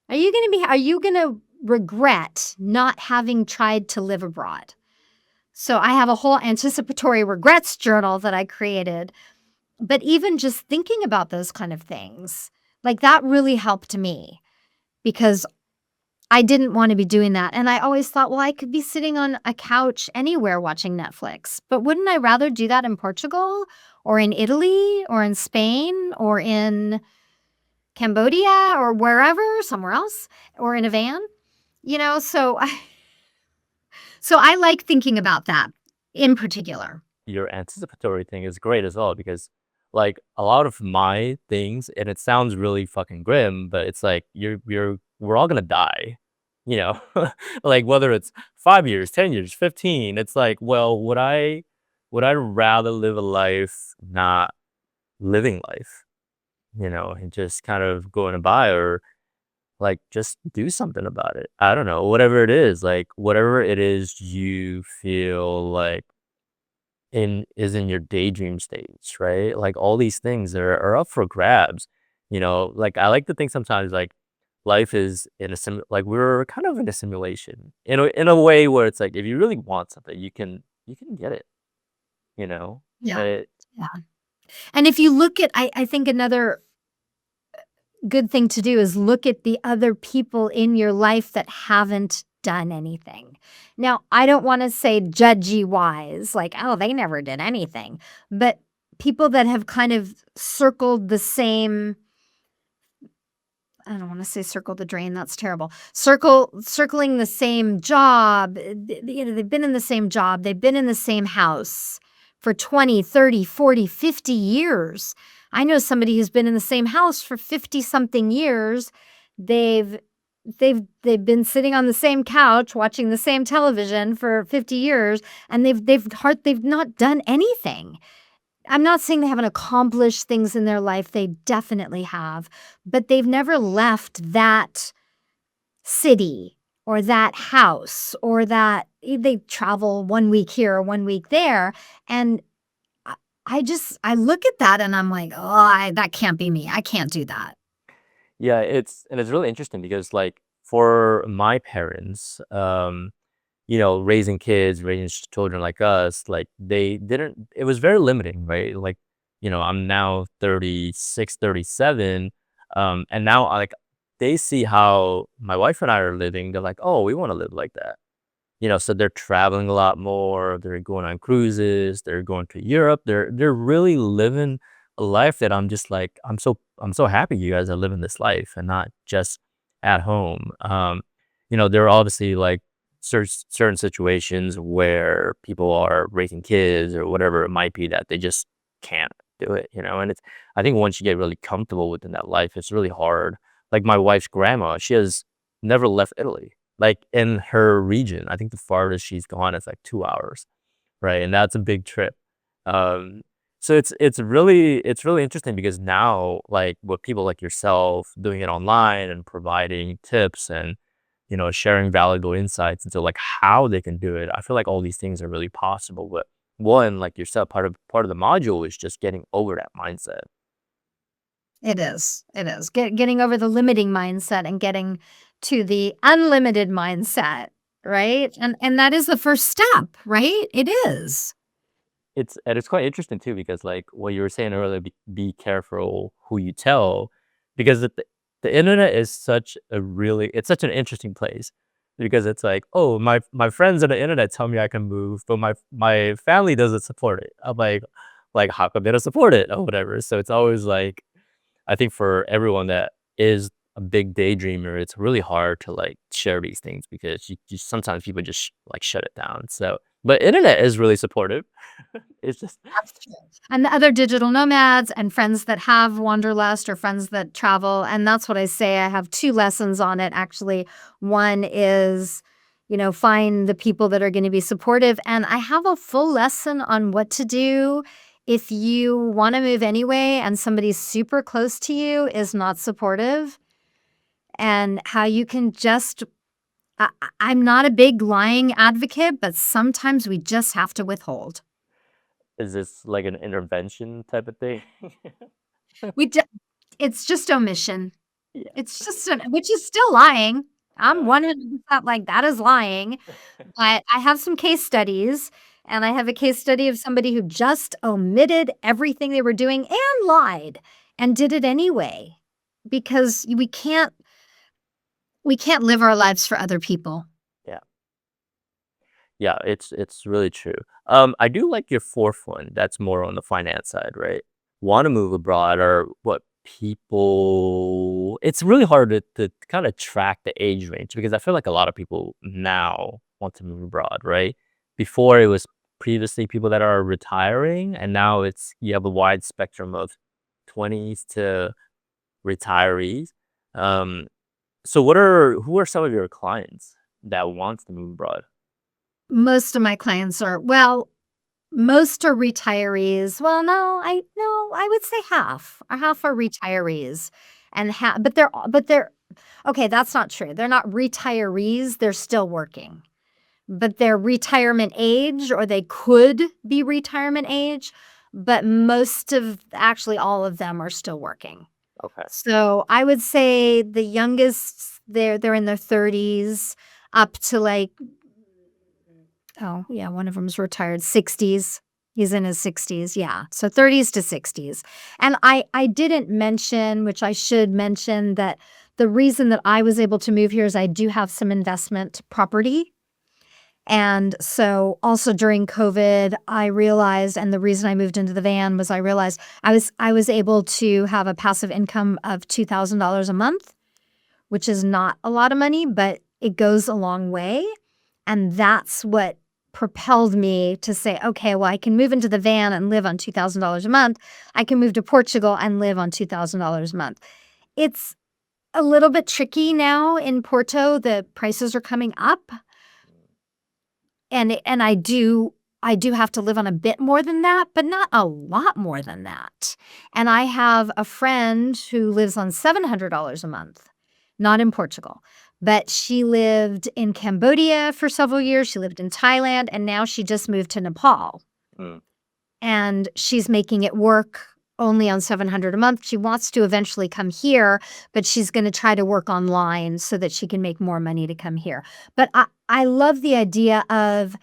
Are you going to regret not having tried to live abroad? So I have a whole anticipatory regrets journal that I created. But even just thinking about those kind of things, like that really helped me because I didn't want to be doing that. And I always thought, well, I could be sitting on a couch anywhere watching Netflix. But wouldn't I rather do that in Portugal or in Italy or in Spain or in Cambodia or wherever, somewhere else, or in a van? So I like thinking about that in particular. Your anticipatory thing is great as well because like a lot of my things, and it sounds really fucking grim, but it's like we're all gonna die, you know? Like whether it's 5 years, 10 years, 15, it's like, well, would I rather live a life not living life, and just kind of going by, or like just do something about it. I don't know, whatever it is, like whatever it is you feel like in your daydream stage, right? Like all these things are up for grabs. Like I like to think sometimes like life is in a like we're kind of in a simulation in a way where it's like if you really want something, you can get it, you know? Yeah. And it, Yeah. And if you look at, I think another good thing to do is look at the other people in your life that haven't done anything. Now, I don't want to say judgy wise, like, oh, they never did anything, but people that have kind of circled the same, I don't want to say circle the drain, that's terrible. Circling the same job, they've been in the same job, they've been in the same house for 20, 30, 40, 50 years. I know somebody who's been in the same house for 50 something years. They've they've been sitting on the same couch watching the same television for 50 years and they've not done anything. I'm not saying they haven't accomplished things in their life, they definitely have, but they've never left that city or that house or that they travel 1 week here or 1 week there, and I look at that and I'm like, "Oh, that can't be me. I can't do that." yeah, it's really interesting because like for my parents, raising kids, raising children like us, like they didn't, it was very limiting, right? Like, I'm now 36, 37. And now like they see how my wife and I are living. They're like, oh, we want to live like that. So they're traveling a lot more. They're going on cruises. They're going to Europe. They're really living a life that I'm just like, I'm so happy you guys are living this life and not just at home. There are obviously like certain situations where people are raising kids or whatever it might be that they just can't do it, and I think once you get really comfortable within that life, it's really hard. Like my wife's grandma, she has never left Italy, like in her region. I think the farthest she's gone is like 2 hours, right? And that's a big trip. Um, so it's really interesting because now, like with people like yourself doing it online and providing tips and sharing valuable insights into like how they can do it, I feel like all these things are really possible. But one, like yourself, part of the module is just getting over that mindset. It is. It is. Getting over the limiting mindset and getting to the unlimited mindset, right? And that is the first step, right? It is. It's quite interesting too because like what you were saying earlier, be careful who you tell, because the internet is it's such an interesting place because it's like, oh, my friends on the internet tell me I can move, but my family doesn't support it. I'm like how come they don't support it or whatever. So it's always like, I think for everyone that is a big daydreamer, it's really hard to like share these things because you sometimes people just like shut it down. So But internet is really supportive. It's just That's true. And the other digital nomads and friends that have wanderlust or friends that travel, and that's what I say. I have 2 lessons on it, actually. One is, find the people that are gonna be supportive, and I have a full lesson on what to do if you wanna move anyway and somebody super close to you is not supportive, and how you can just I'm not a big lying advocate, but sometimes we just have to withhold. is this like an intervention type of thing? We d It's just omission. Yeah. It's just which is still lying. I'm Uh, 100% like, that is lying, but I have some case studies, and I have a case study of somebody who just omitted everything they were doing and lied and did it anyway because we can't live our lives for other people. yeah. Yeah, it's really true. I do like your fourth one. That's more on the finance side, right? Want to move abroad or what people it's really hard to kind of track the age range because I feel like a lot of people now want to move abroad, right? Before it was previously people that are retiring, and now it's you have a wide spectrum of 20s to retirees. Um, so who are some of your clients that wants to move abroad? Most of my clients are well, most are retirees. Well, no, I would say half. Half are retirees and but they're okay, that's not true. They're not retirees, they're still working. But they're retirement age or they could be retirement age, but most of actually all of them are still working. Okay. So, I would say the youngest they're in their 30s up to like oh, yeah, one of them's retired, 60s. He's in his 60s, yeah. So 30s to 60s. And I didn't mention, which I should mention, that the reason that I was able to move here is I do have some investment property. And so also during COVID, I realized, and the reason I moved into the van was I realized I was able to have a passive income of $2,000 a month, which is not a lot of money, but it goes a long way. And that's what propelled me to say, okay, well, I can move into the van and live on $2,000 a month. I can move to Portugal and live on $2,000 a month. It's a little bit tricky now in Porto. The prices are coming up, and I do have to live on a bit more than that, but not a lot more than that. And I have a friend who lives on $700 a month, not in Portugal, but she lived in Cambodia for several years. She lived in Thailand, and now she just moved to Nepal. Mm. And she's making it work only on 700 a month. She wants to eventually come here, but she's going to try to work online so that she can make more money to come here. But I love the idea of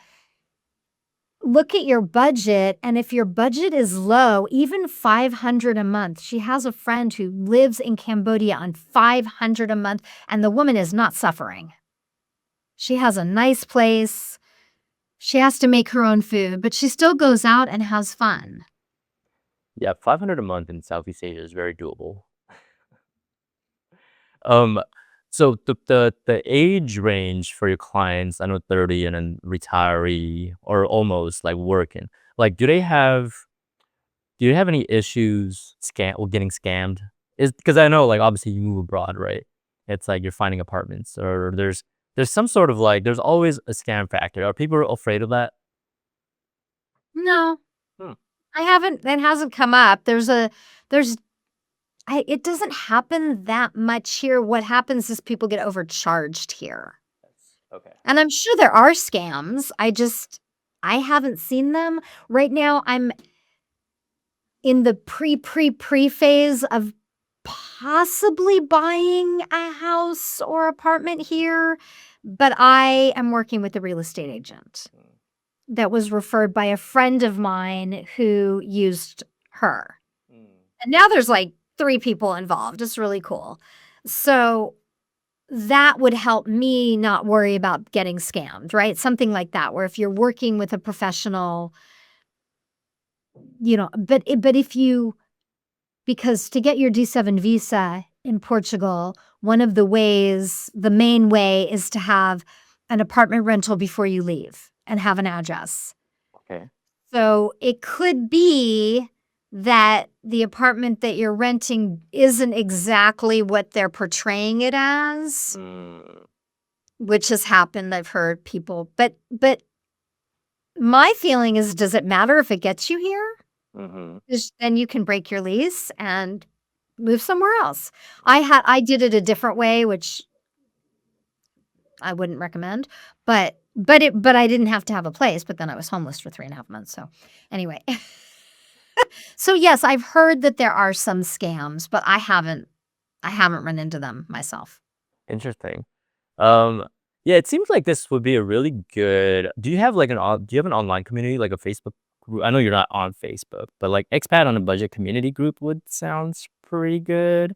look at your budget, and if your budget is low, even 500 a month. She has a friend who lives in Cambodia on 500 a month, and the woman is not suffering. She has a nice place. She has to make her own food, but she still goes out and has fun. Yeah, 500 a month in Southeast Asia is very doable. Um, so the age range for your clients, I know 30 and then retiree or almost like working. Like, do you have any issues getting scammed? Is because I know like obviously you move abroad, right? It's like you're finding apartments or there's some sort of like there's always a scam factor. Are people afraid of that? No, Hmm. I haven't. That hasn't come up. There's it doesn't happen that much here. What happens is people get overcharged here. Okay. And I'm sure there are scams. I haven't seen them. Right now, I'm in the pre phase of possibly buying a house or apartment here, but I am working with a real estate agent that was referred by a friend of mine who used her. And now there's like 3 people involved. It's really cool. So that would help me not worry about getting scammed, right? Something like that, where if you're working with a professional, but if you because to get your D7 visa in Portugal, one of the ways, the main way is to have an apartment rental before you leave. and have an address. Okay. So it could be that the apartment that you're renting isn't exactly what they're portraying it as, Mm, which has happened. I've heard people, but my feeling is, does it matter if it gets you here? mm-hmm. Then you can break your lease and move somewhere else. I did it a different way, which I wouldn't recommend, but I didn't have to have a place, but then I was homeless for 3.5 months, so anyway. So, yes, I've heard that there are some scams, but I haven't run into them myself. Interesting. Um, yeah, it seems like this would be a really good. Do you have an online community, like a Facebook group? I know you're not on Facebook, but like Expat on a Budget community group would sounds pretty good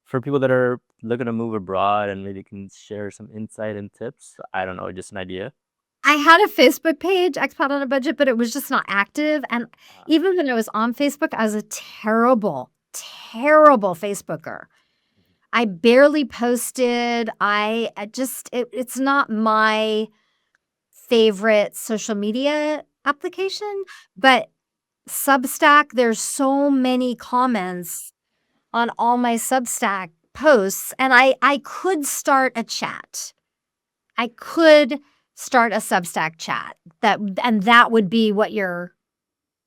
for people that are looking to move abroad and maybe can share some insight and tips. I don't know, just an idea. I had a Facebook page, Expat on a Budget, but it was just not active, and Uh, even when I was on Facebook, I was a terrible, terrible Facebooker. I barely posted. I just it's not my favorite social media application, but Substack, there's so many comments on all my Substack posts, and I could start a chat. I could start a Substack chat that would be what you're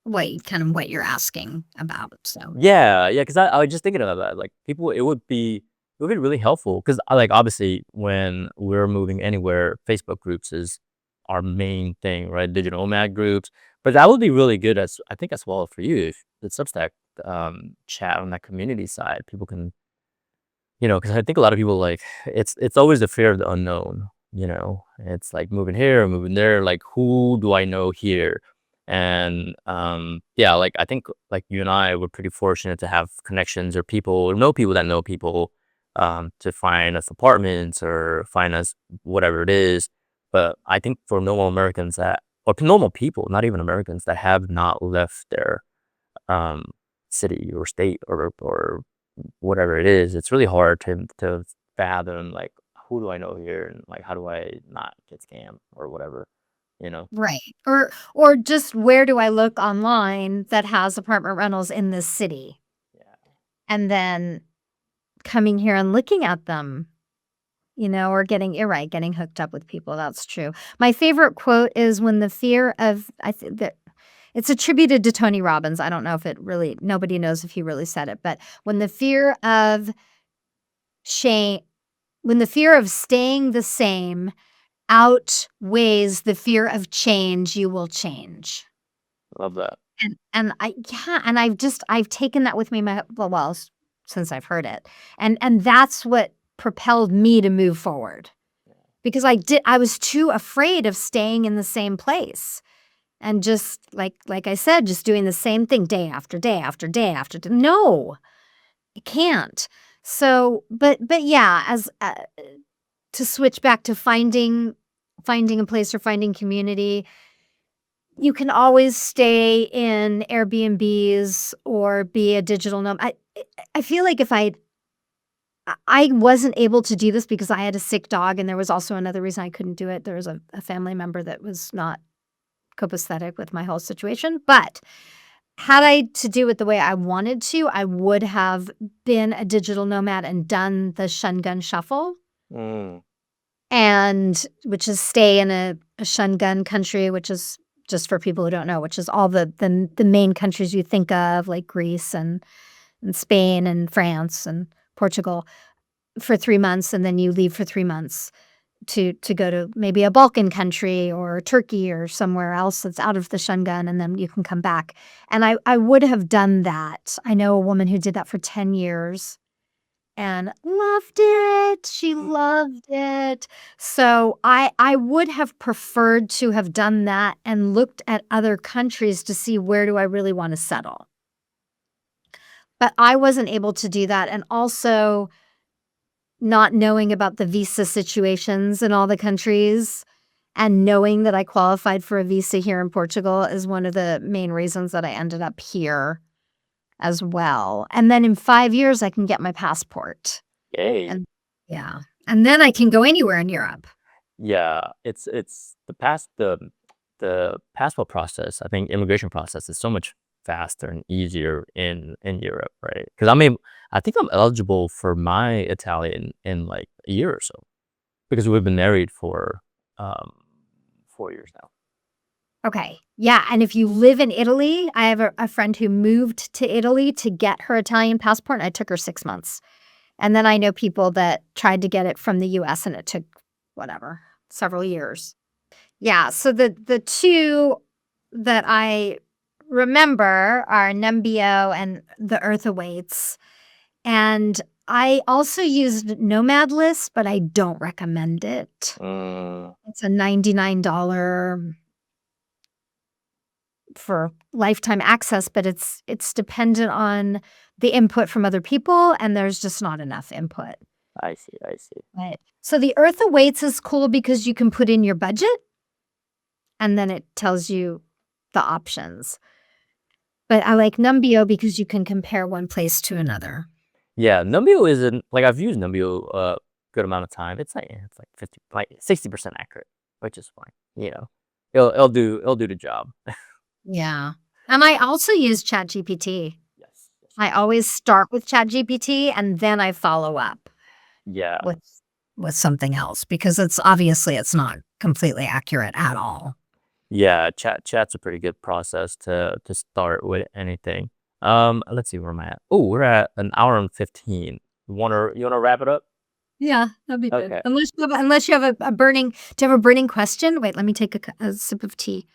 asking about, so yeah, because I was just thinking about that. Like people, it would be really helpful because like obviously when we're moving anywhere, Facebook groups is our main thing, right? Digital nomad groups, but that would be really good as I think as well for you if the Substack chat on that community side, people can because I think a lot of people like it's always the fear of the unknown. It's like moving here or moving there. Like who do I know here? And yeah, like I think like you and I were pretty fortunate to have connections or people or know people that know people to find us apartments or find us whatever it is. But I think for normal Americans that or normal people, not even Americans that have not left their um, city or state or whatever it is, it's really hard to fathom like who do I know here and like how do I not get scammed or whatever, you know? right. Or just where do I look online that has apartment rentals in this city? Yeah. And then coming here and looking at them, or you're right, getting hooked up with people, that's true. My favorite quote is when the fear of I think that it's attributed to Tony Robbins. I don't know if nobody knows if he really said it, but shame when the fear of staying the same outweighs the fear of change, you will change. Love that. And I've taken that with me since I've heard it. And that's what propelled me to move forward because I was too afraid of staying in the same place and just like I said, just doing the same thing day after day after day after day. No, it can't. So, but yeah, as to switch back to finding a place or finding community, you can always stay in Airbnbs or be a digital nomad. I feel like if I wasn't able to do this because I had a sick dog, and there was also another reason I couldn't do it. There was a family member that was not copacetic with my whole situation, but had I to do it the way I wanted to, I would have been a digital nomad and done the Shungun Shuffle, Mm, and which is stay in a Shungun country, which is just for people who don't know, which is all the main countries you think of, like Greece and Spain and France and Portugal for 3 months, and then you leave for 3 months to go to maybe a Balkan country or Turkey or somewhere else that's out of the Shungun, and then you can come back. And I would have done that. I know a woman who did that for 10 years and loved it. She loved it. So I would have preferred to have done that and looked at other countries to see where do I really want to settle. But I wasn't able to do that, and also not knowing about the visa situations in all the countries and knowing that I qualified for a visa here in Portugal is one of the main reasons that I ended up here as well. And then in 5 years, I can get my passport. yay. And yeah. And then I can go anywhere in Europe. Yeah, it's the past the the passport process, I think immigration process is so much faster and easier in Europe, right? Because I think I'm eligible for my Italian in like a year or so because we've been married for 4 years now. Okay. Yeah, and if you live in Italy, I have a friend who moved to Italy to get her Italian passport, and it took her 6 months. And then I know people that tried to get it from the US, and it took, whatever, several years. Yeah, so the 2 that I remember are Numbeo and the Earth Awaits, and I also used Nomad List, but I don't recommend it. It's a $99 for lifetime access, but it's dependent on the input from other people, and there's just not enough input. I see. I see. Right. So the Earth Awaits is cool because you can put in your budget, and then it tells you the options. But I like Numbeo because you can compare one place to another. Yeah, Numbeo isn't like I've used Numbeo a good amount of time. It's like 50, like 60% accurate, which is fine. You know, it'll do the job. Yeah. And I also use ChatGPT. Yes. I always start with ChatGPT and then I follow up Yeah. with something else because it's not completely accurate at all. Yeah, chat's a pretty good process to start with anything. Let's see where am I at. Oh, we're at an hour and 15. You wanna wrap it up? Yeah, that'd be good. Okay. Unless you have a burning do you have a burning question? Wait, let me take a sip of tea.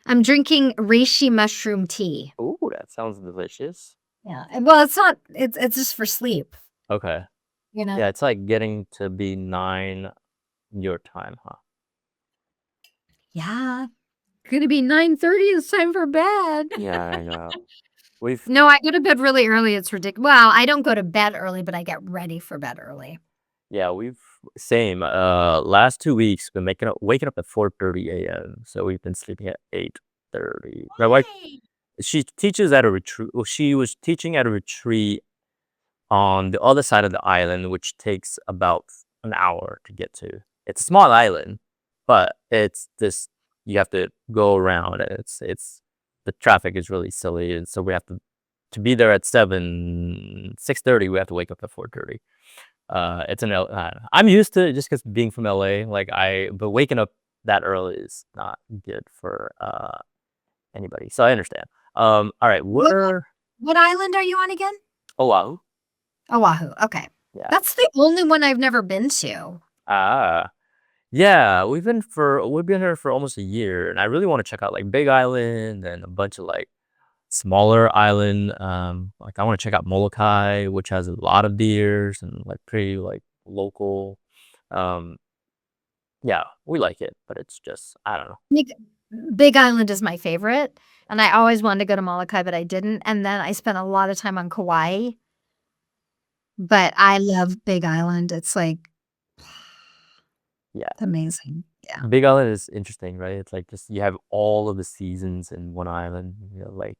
I'm drinking reishi mushroom tea. Oh, that sounds delicious. Yeah. Well, it's not it's just for sleep, Okay. you know? Yeah, it's like getting to be 9 your time, huh? Yeah. Gonna be 9:30. It's time for bed. Yeah, I know. We've No, I go to bed really early. It's ridiculous. Well, I don't go to bed early, but I get ready for bed early. Yeah, we've same. Last 2 weeks been waking up at 4:30 a.m. So we've been sleeping at 8:30. My wife, Why? she teaches at a retreat. Well, she was teaching at a retreat on the other side of the island, which takes about an hour to get to. It's a small island, but it's this you have to go around. And it's the traffic is really silly, and so we have to be there at 6:30. We have to wake up at 4:30. It's an I'm used to it just because being from LA. But waking up that early is not good for anybody. So I understand. All right, What island are you on again? Oahu. Oahu. Okay. Yeah. That's the only one I've never been to. Ah, yeah. We've been here for almost a year, and I really want to check out like Big Island and a bunch of like smaller island. Like I want to check out Molokai, which has a lot of deers and like pretty like local. Um, yeah, we like it, but it's just I don't know. Big Island is my favorite, and I always wanted to go to Molokai, but I didn't. And then I spent a lot of time on Kauai, but I love Big Island. It's like Yeah, it's amazing. Yeah. Big Island is interesting, right? It's like just you have all of the seasons in one island. Like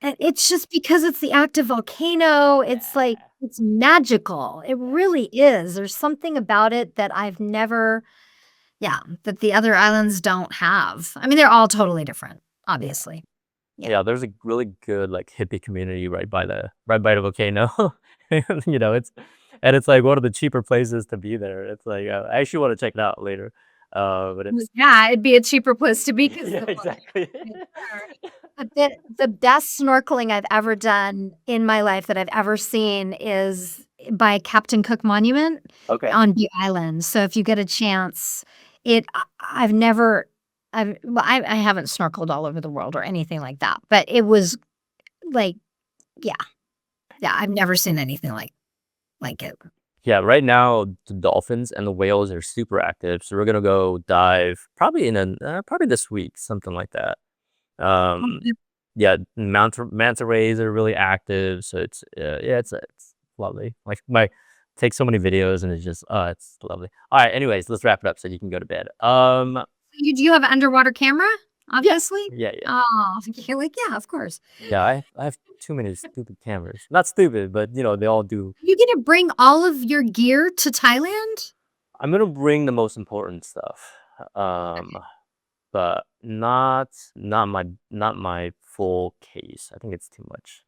And it's just because it's the active volcano, it's like yeah, it's magical. It really is. There's something about it that I've never that the other islands don't have. I mean, they're all totally different, yeah. obviously. Yeah. Yeah, there's a really good like hippie community right by the volcano. It's like one of the cheaper places to be there. It's like I actually want to check it out later. But it's Yeah, it'd be a cheaper place to be because yeah, the exactly. the best snorkeling I've ever done in my life that I've ever seen is by Captain Cook Monument Okay. on Big Island. So if you get a chance, I've never I haven't snorkeled all over the world or anything like that, but it was like, yeah, I've never seen anything like it. Yeah, right now the dolphins and the whales are super active, so we're gonna go dive probably this week, something like that. Um, yeah, manta rays are really active, so it's lovely. Like my take so many videos and it's just it's lovely. All right, anyways, let's wrap it up so you can go to bed. You have an underwater camera? Obviously? Yeah, yeah, Oh, you're like, "Yeah, of course." yeah. I have too many stupid cameras. Not stupid, but they all do. You gonna bring all of your gear to Thailand? I'm gonna bring the most important stuff. Um, but not my full case. I think it's too much.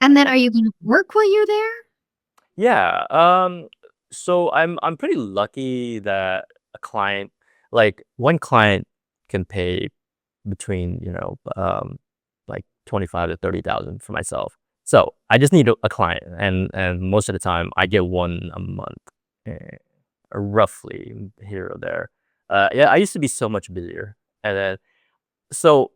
And then are you gonna work while you're there? Yeah. So I'm pretty lucky that a client, like one client, can pay between like 25 to 30,000 for myself. So I just need a client, and most of the time I get one a month, eh, roughly here or there. Yeah, I used to be so much busier, and then so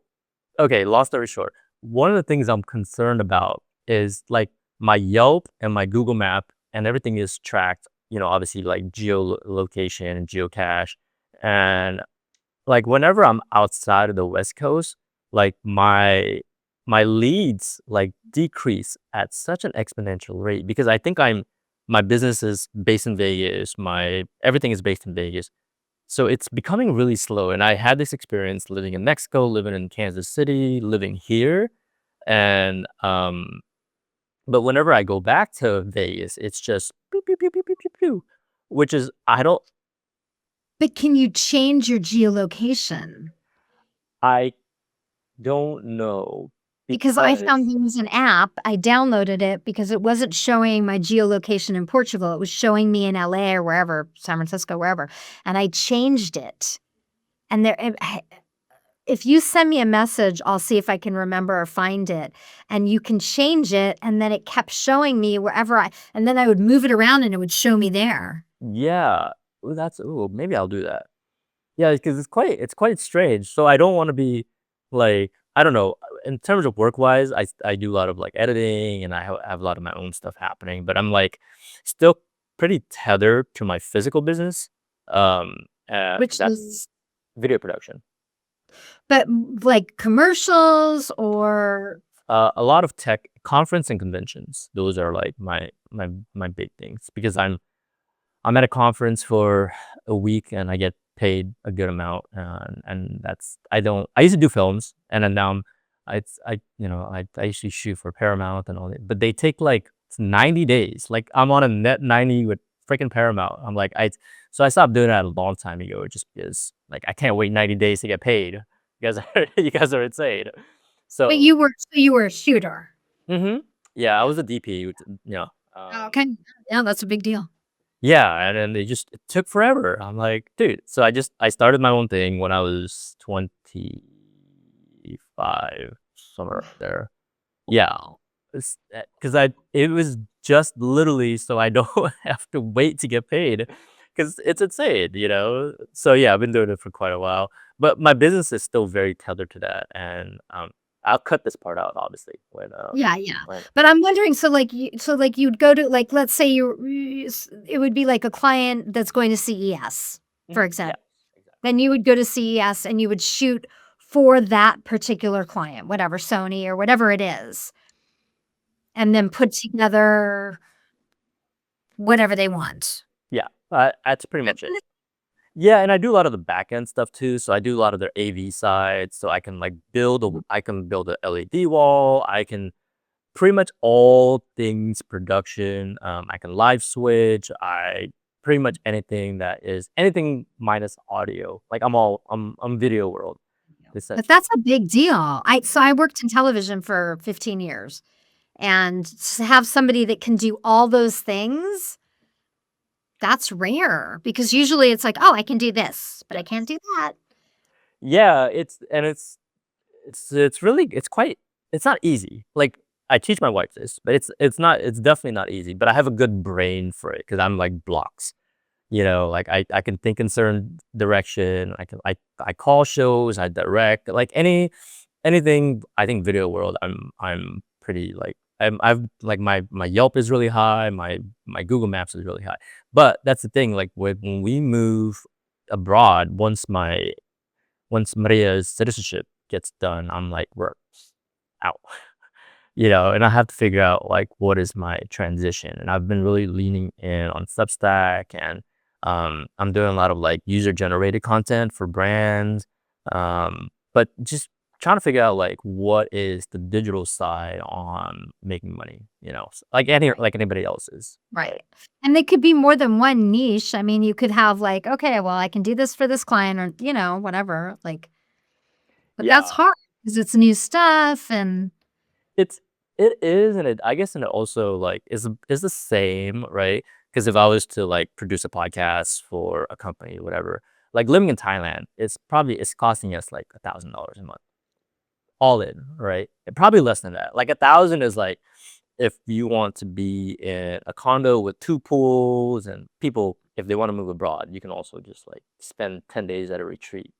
okay. Long story short, one of the things I'm concerned about is like my Yelp and my Google Map and everything is tracked. Obviously like geolocation and geocache, and like whenever I'm outside of the West Coast, like my leads like decrease at such an exponential rate because I think my business is based in Vegas, my everything is based in Vegas. So it's becoming really slow. And I had this experience living in Mexico, living in Kansas City, living here. And but whenever I go back to Vegas, it's just pew, pew, pew, pew, pew, pew, pew, which is But can you change your geolocation? I don't know Because I found because there was an app, I downloaded it because it wasn't showing my geolocation in Portugal, it was showing me in LA or wherever, San Francisco, wherever, and I changed it. And if you send me a message, I'll see if I can remember or find it, and you can change it, and then it kept showing me wherever and then I would move it around and it would show me there. yeah, maybe I'll do that. Yeah, because it's quite strange. So I don't want to be like I don't know. In terms of work wise, I do a lot of like editing and I have a lot of my own stuff happening, but I'm like still pretty tethered to my physical business. Which is That's video production. but, like, commercials or A lot of tech conference and conventions. Those are like my big things because I'm at a conference for a week and I get paid a good amount, and that's I don't I used to do films and then now I used to shoot for Paramount and all that, but they take like 90 days. Like I'm on a net 90 with freaking Paramount. I'm like I stopped doing that a long time ago just because like I can't wait 90 days to get paid. You guys are you guys are insane. but So you were a shooter. yeah, I was a DP, Oh, um okay. Yeah, that's a big deal. yeah, and then it took forever. I'm like, dude. So I started my own thing when I was 25, somewhere around there. Yeah, because it was just literally so I don't have to wait to get paid, because it's insane. So yeah, I've been doing it for quite a while, but my business is still very tethered to that, and I'll cut this part out obviously Yeah, yeah. when But I'm wondering, so, like, you'd go to, like, let's say it would be like a client that's going to CES, for yeah, example. exactly. Then you would go to CES and you would shoot for that particular client, whatever, Sony or whatever it is, and then put together whatever they want. Yeah, that's pretty much it. And Yeah, and I do a lot of the back end stuff too. So I do a lot of their AV side. So I can like I can build a LED wall. I can pretty much all things production. I can live switch. I pretty much anything that is anything minus audio. Like I'm video world but essentially. that's a big deal. I worked in television for 15 years, and to have somebody that can do all those things, that's rare because usually it's like, "Oh, I can do this, but I can't Yes. do that." Yeah, it's really it's not easy. Like I teach my wife this, but it's definitely not easy. But I have a good brain for it because I'm like blocks. Like I can think in certain direction. I call shows, I direct, like anything. I think video world. I'm pretty like I've like my Yelp is really high. My Google Maps is really high. But that's the thing. Like when we move abroad, once Maria's citizenship gets done, I'm like we're out. And I have to figure out like what is my transition. And I've been really leaning in on Substack, and I'm doing a lot of like user generated content for brands. But just trying to figure out like what is the digital side on making money, Right, like anybody else's. right. Right. And they could be more than one niche. I mean, you could have like, "Okay, well, I can do this for this client," or, whatever, like but that's Yeah. hard because it's new stuff and It's it is, and I guess, and it also, like, is the same, right? Because if I was to, like, produce a podcast for a company or whatever, like, living in Thailand, it's costing us, like, $1,000 a month, all in, right? And probably less than that. Like, 1,000 is, like, if you want to be in a condo with 2 pools and people, if they wanna move abroad, you can also just, like, spend 10 days at a retreat.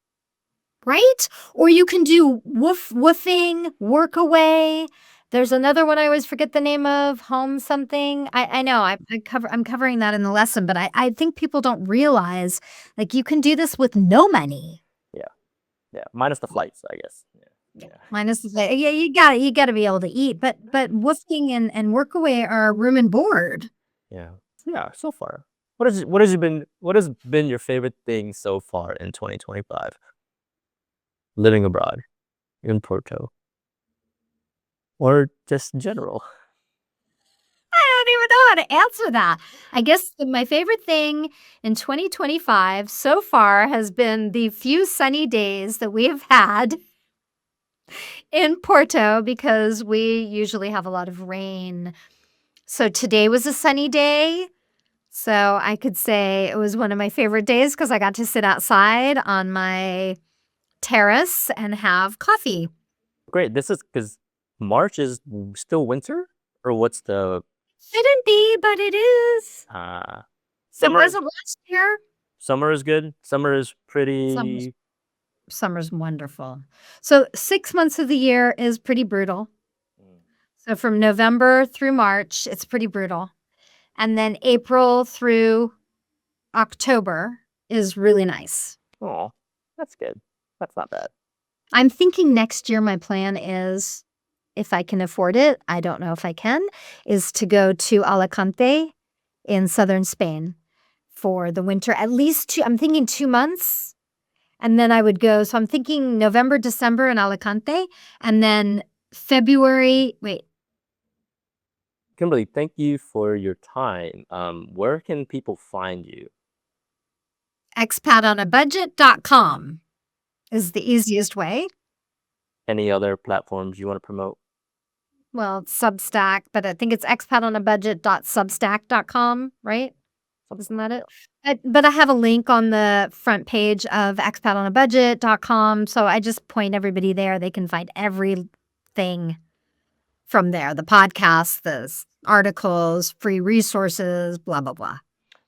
right? Or you can do woofing, work away. There's another one I always forget the name of, home something. I know I'm covering that in the lesson, but I think people don't realize, like, you can do this with no money. Yeah, yeah, minus the flights, I guess. Yeah, yeah, Minus the yeah, you gotta be able to eat, but woofing and work away are room and board. yeah. Yeah, so far. What has been your favorite thing so far in 2025? Living abroad in Porto or just in general? I don't even know how to answer that. I guess my favorite thing in 2025 so far has been the few sunny days that we have had in Porto because we usually have a lot of rain. So today was a sunny day. So I could say it was one of my favorite days because I got to sit outside on my terrace and have coffee. Great, this is because March is still winter? Or what's the, Shouldn't be, but it is. uh It summer is wasn't last year. summer is good? Summer is Summer's pretty. summer's wonderful. So 6 months of the year is pretty brutal. Mm. So from November through March, it's pretty brutal. And then April through October is really nice. Aw, that's good. That's not bad. I'm thinking next year my plan is, if I can afford it, I don't know if I can, is to go to Alicante in southern Spain for the winter, at least I'm thinking 2 months, and then I would go so I'm thinking November, December in Alicante, and then February wait, Kimberly, thank you for your time. Where can people find you? expatonabudget.com is the easiest way. Any other platforms you wanna promote? Well, it's Substack, but I think it's expatonabudget.substack.com, right? Isn't that it? But I have a link on the front page of expatonabudget.com, so I just point everybody there. They can find everything from there, the podcasts, articles, free resources, blah, blah, blah.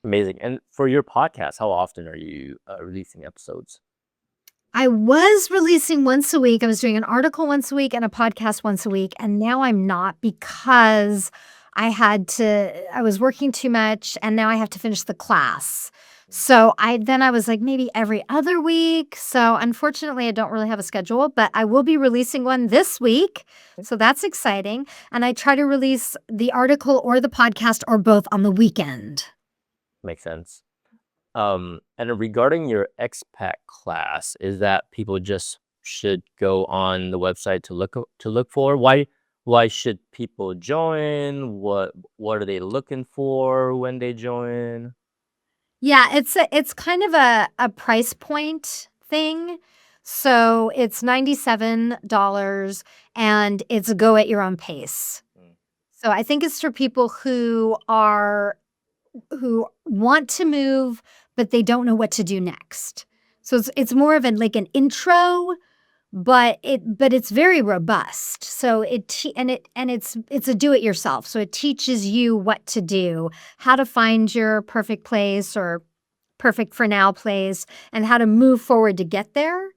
Amazing. And for your podcast, how often are you releasing episodes? I was releasing once a week. I was doing an article once a week and a podcast once a week, and now I'm not because I was working too much and now I have to finish the class. So I was like maybe every other week. So unfortunately, I don't really have a schedule, but I will be releasing one this week. So that's exciting. And I try to release the article or the podcast or both on the weekend. Makes sense. And regarding your expat class, is that people just should go on the website to look for? Why should people join? What are they looking for when they join? Yeah, it's kind of a price point thing. So it's $97 and it's a go at your own pace. Mm. So I think it's for people who want to move, but they don't know what to do next. So it's more of an intro, but it's very robust. So it's a do it yourself. So it teaches you what to do, how to find your perfect place or perfect for now place, and how to move forward to get there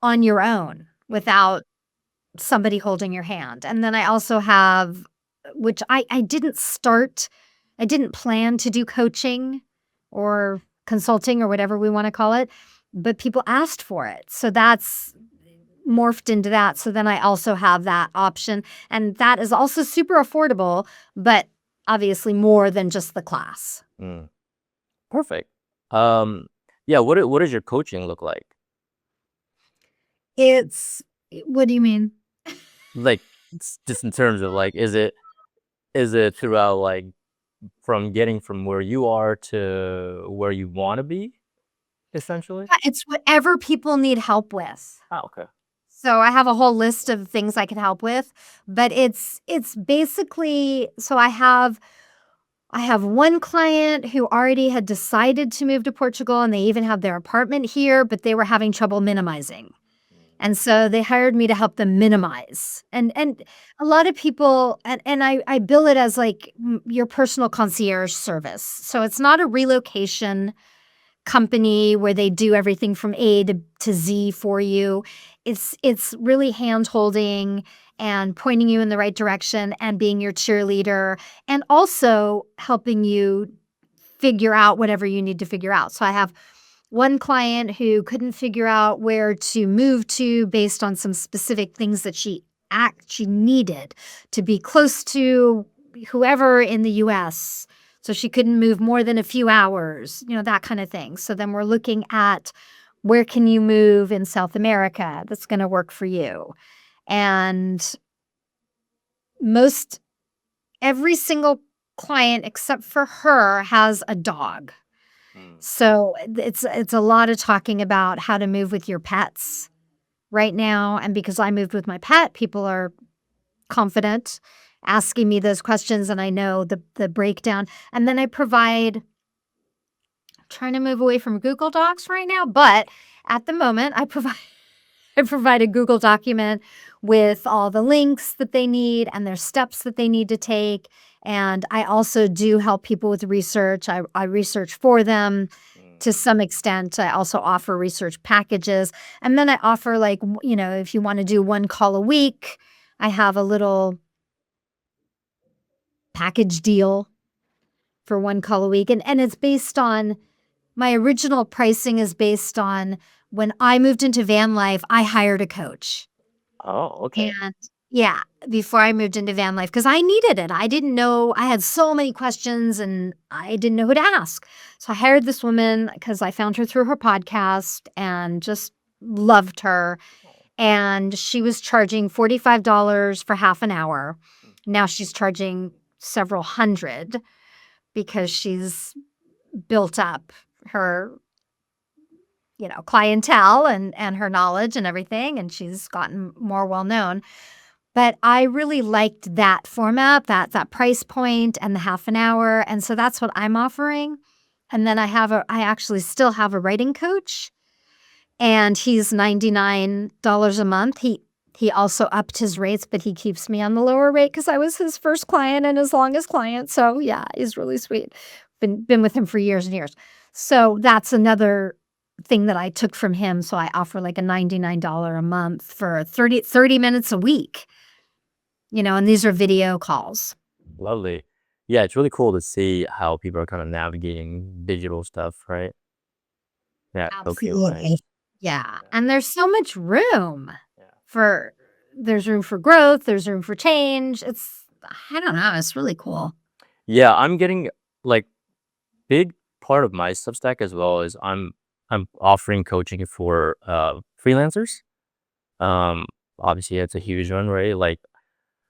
on your own without somebody holding your hand. And then I also have, which I didn't plan to do coaching or consulting or whatever we want to call it, but people asked for it. So that's morphed into that. So then I also have that option. And that is also super affordable, but obviously more than just the class. Mm. Perfect. Yeah. What does your coaching look like? What do you mean? Like, just in terms of, like, is it throughout, like, from getting from where you are to where you want to be, essentially? It's whatever people need help with. Oh, okay. So I have a whole list of things I can help with, but it's basically so I have one client who already had decided to move to Portugal, and they even have their apartment here, but they were having trouble minimizing. And so they hired me to help them minimize. And a lot of people and I bill it as like your personal concierge service. So it's not a relocation company where they do everything from A to Z for you. It's really hand-holding and pointing you in the right direction and being your cheerleader and also helping you figure out whatever you need to figure out. So I have one client who couldn't figure out where to move to based on some specific things that she needed to be close to whoever in the US. So she couldn't move more than a few hours, that kind of thing. So then we're looking at where can you move in South America that's going to work for you. And most every single client except for her has a dog. So it's a lot of talking about how to move with your pets right now. And because I moved with my pet, people are confident asking me those questions and I know the breakdown. And then I provide trying to move away from Google Docs right now, but at the moment I provide a Google document with all the links that they need and their steps that they need to take. And I also do help people with research. I research for them to some extent. I also offer research packages. And then I offer, like, if you want to do one call a week, I have a little package deal for one call a week. And it's based on my original pricing is based on when I moved into van life, I hired a coach. Oh, okay. And yeah, before I moved into van life, because I needed it. I didn't know, I had so many questions and I didn't know who to ask. So I hired this woman because I found her through her podcast and just loved her. And she was charging $45 for half an hour. Now she's charging several hundred because she's built up her clientele and her knowledge and everything, and she's gotten more well known. But I really liked that format, that price point and the half an hour, and so that's what I'm offering. And then I actually still have a writing coach, and he's $99 a month. He also upped his rates, but he keeps me on the lower rate because I was his first client and his longest client. So yeah, he's really sweet. Been with him for years and years. So that's another thing that I took from him. So I offer like a $99 a month for 30 minutes a week, and these are video calls. Lovely. Yeah, it's really cool to see how people are kind of navigating digital stuff, right? Yeah, so cute, right? Absolutely. Yeah. And there's so much room Yeah. there's room for growth. There's room for change. I don't know. It's really cool. Yeah, I'm getting like big part of my Substack as well is I'm offering coaching for freelancers. Um, Obviously it's a huge one, right? Like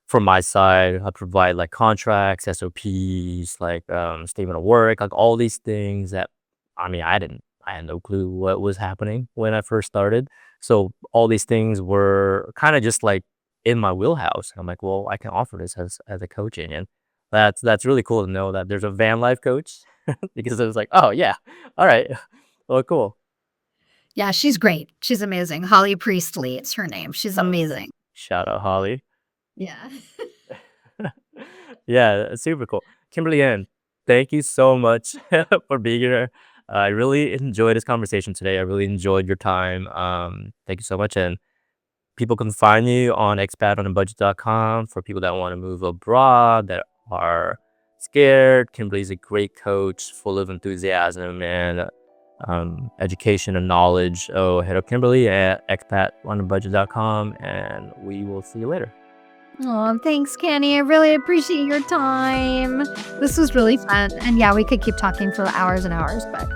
from my side, I provide like contracts, SOPs, like statement of work, like all these things that I had no clue what was happening when I first started. So all these things were kind of just like in my wheelhouse. I'm like, well, I can offer this as a coaching, and that's really cool to know that there's a van life coach because it was like, oh yeah, all right, well, cool. Yeah, she's great. She's amazing. Holly Priestley, it's her name. She's Oh, amazing. shout out Holly. Yeah. Yeah, super cool. Kimberly Ann, thank you so much for being here. I really enjoyed this conversation today. I really enjoyed your time. Thank you so much. And people can find you on expatonabudget.com for people that want to move abroad, that are scared. Kimberly's a great coach, full of enthusiasm and education and knowledge. Oh, hit up Kimberly at expatonabudget.com, and we will see you later. Oh, thanks, Kenny. I really appreciate your time. This was really fun. And yeah, we could keep talking for hours and hours, but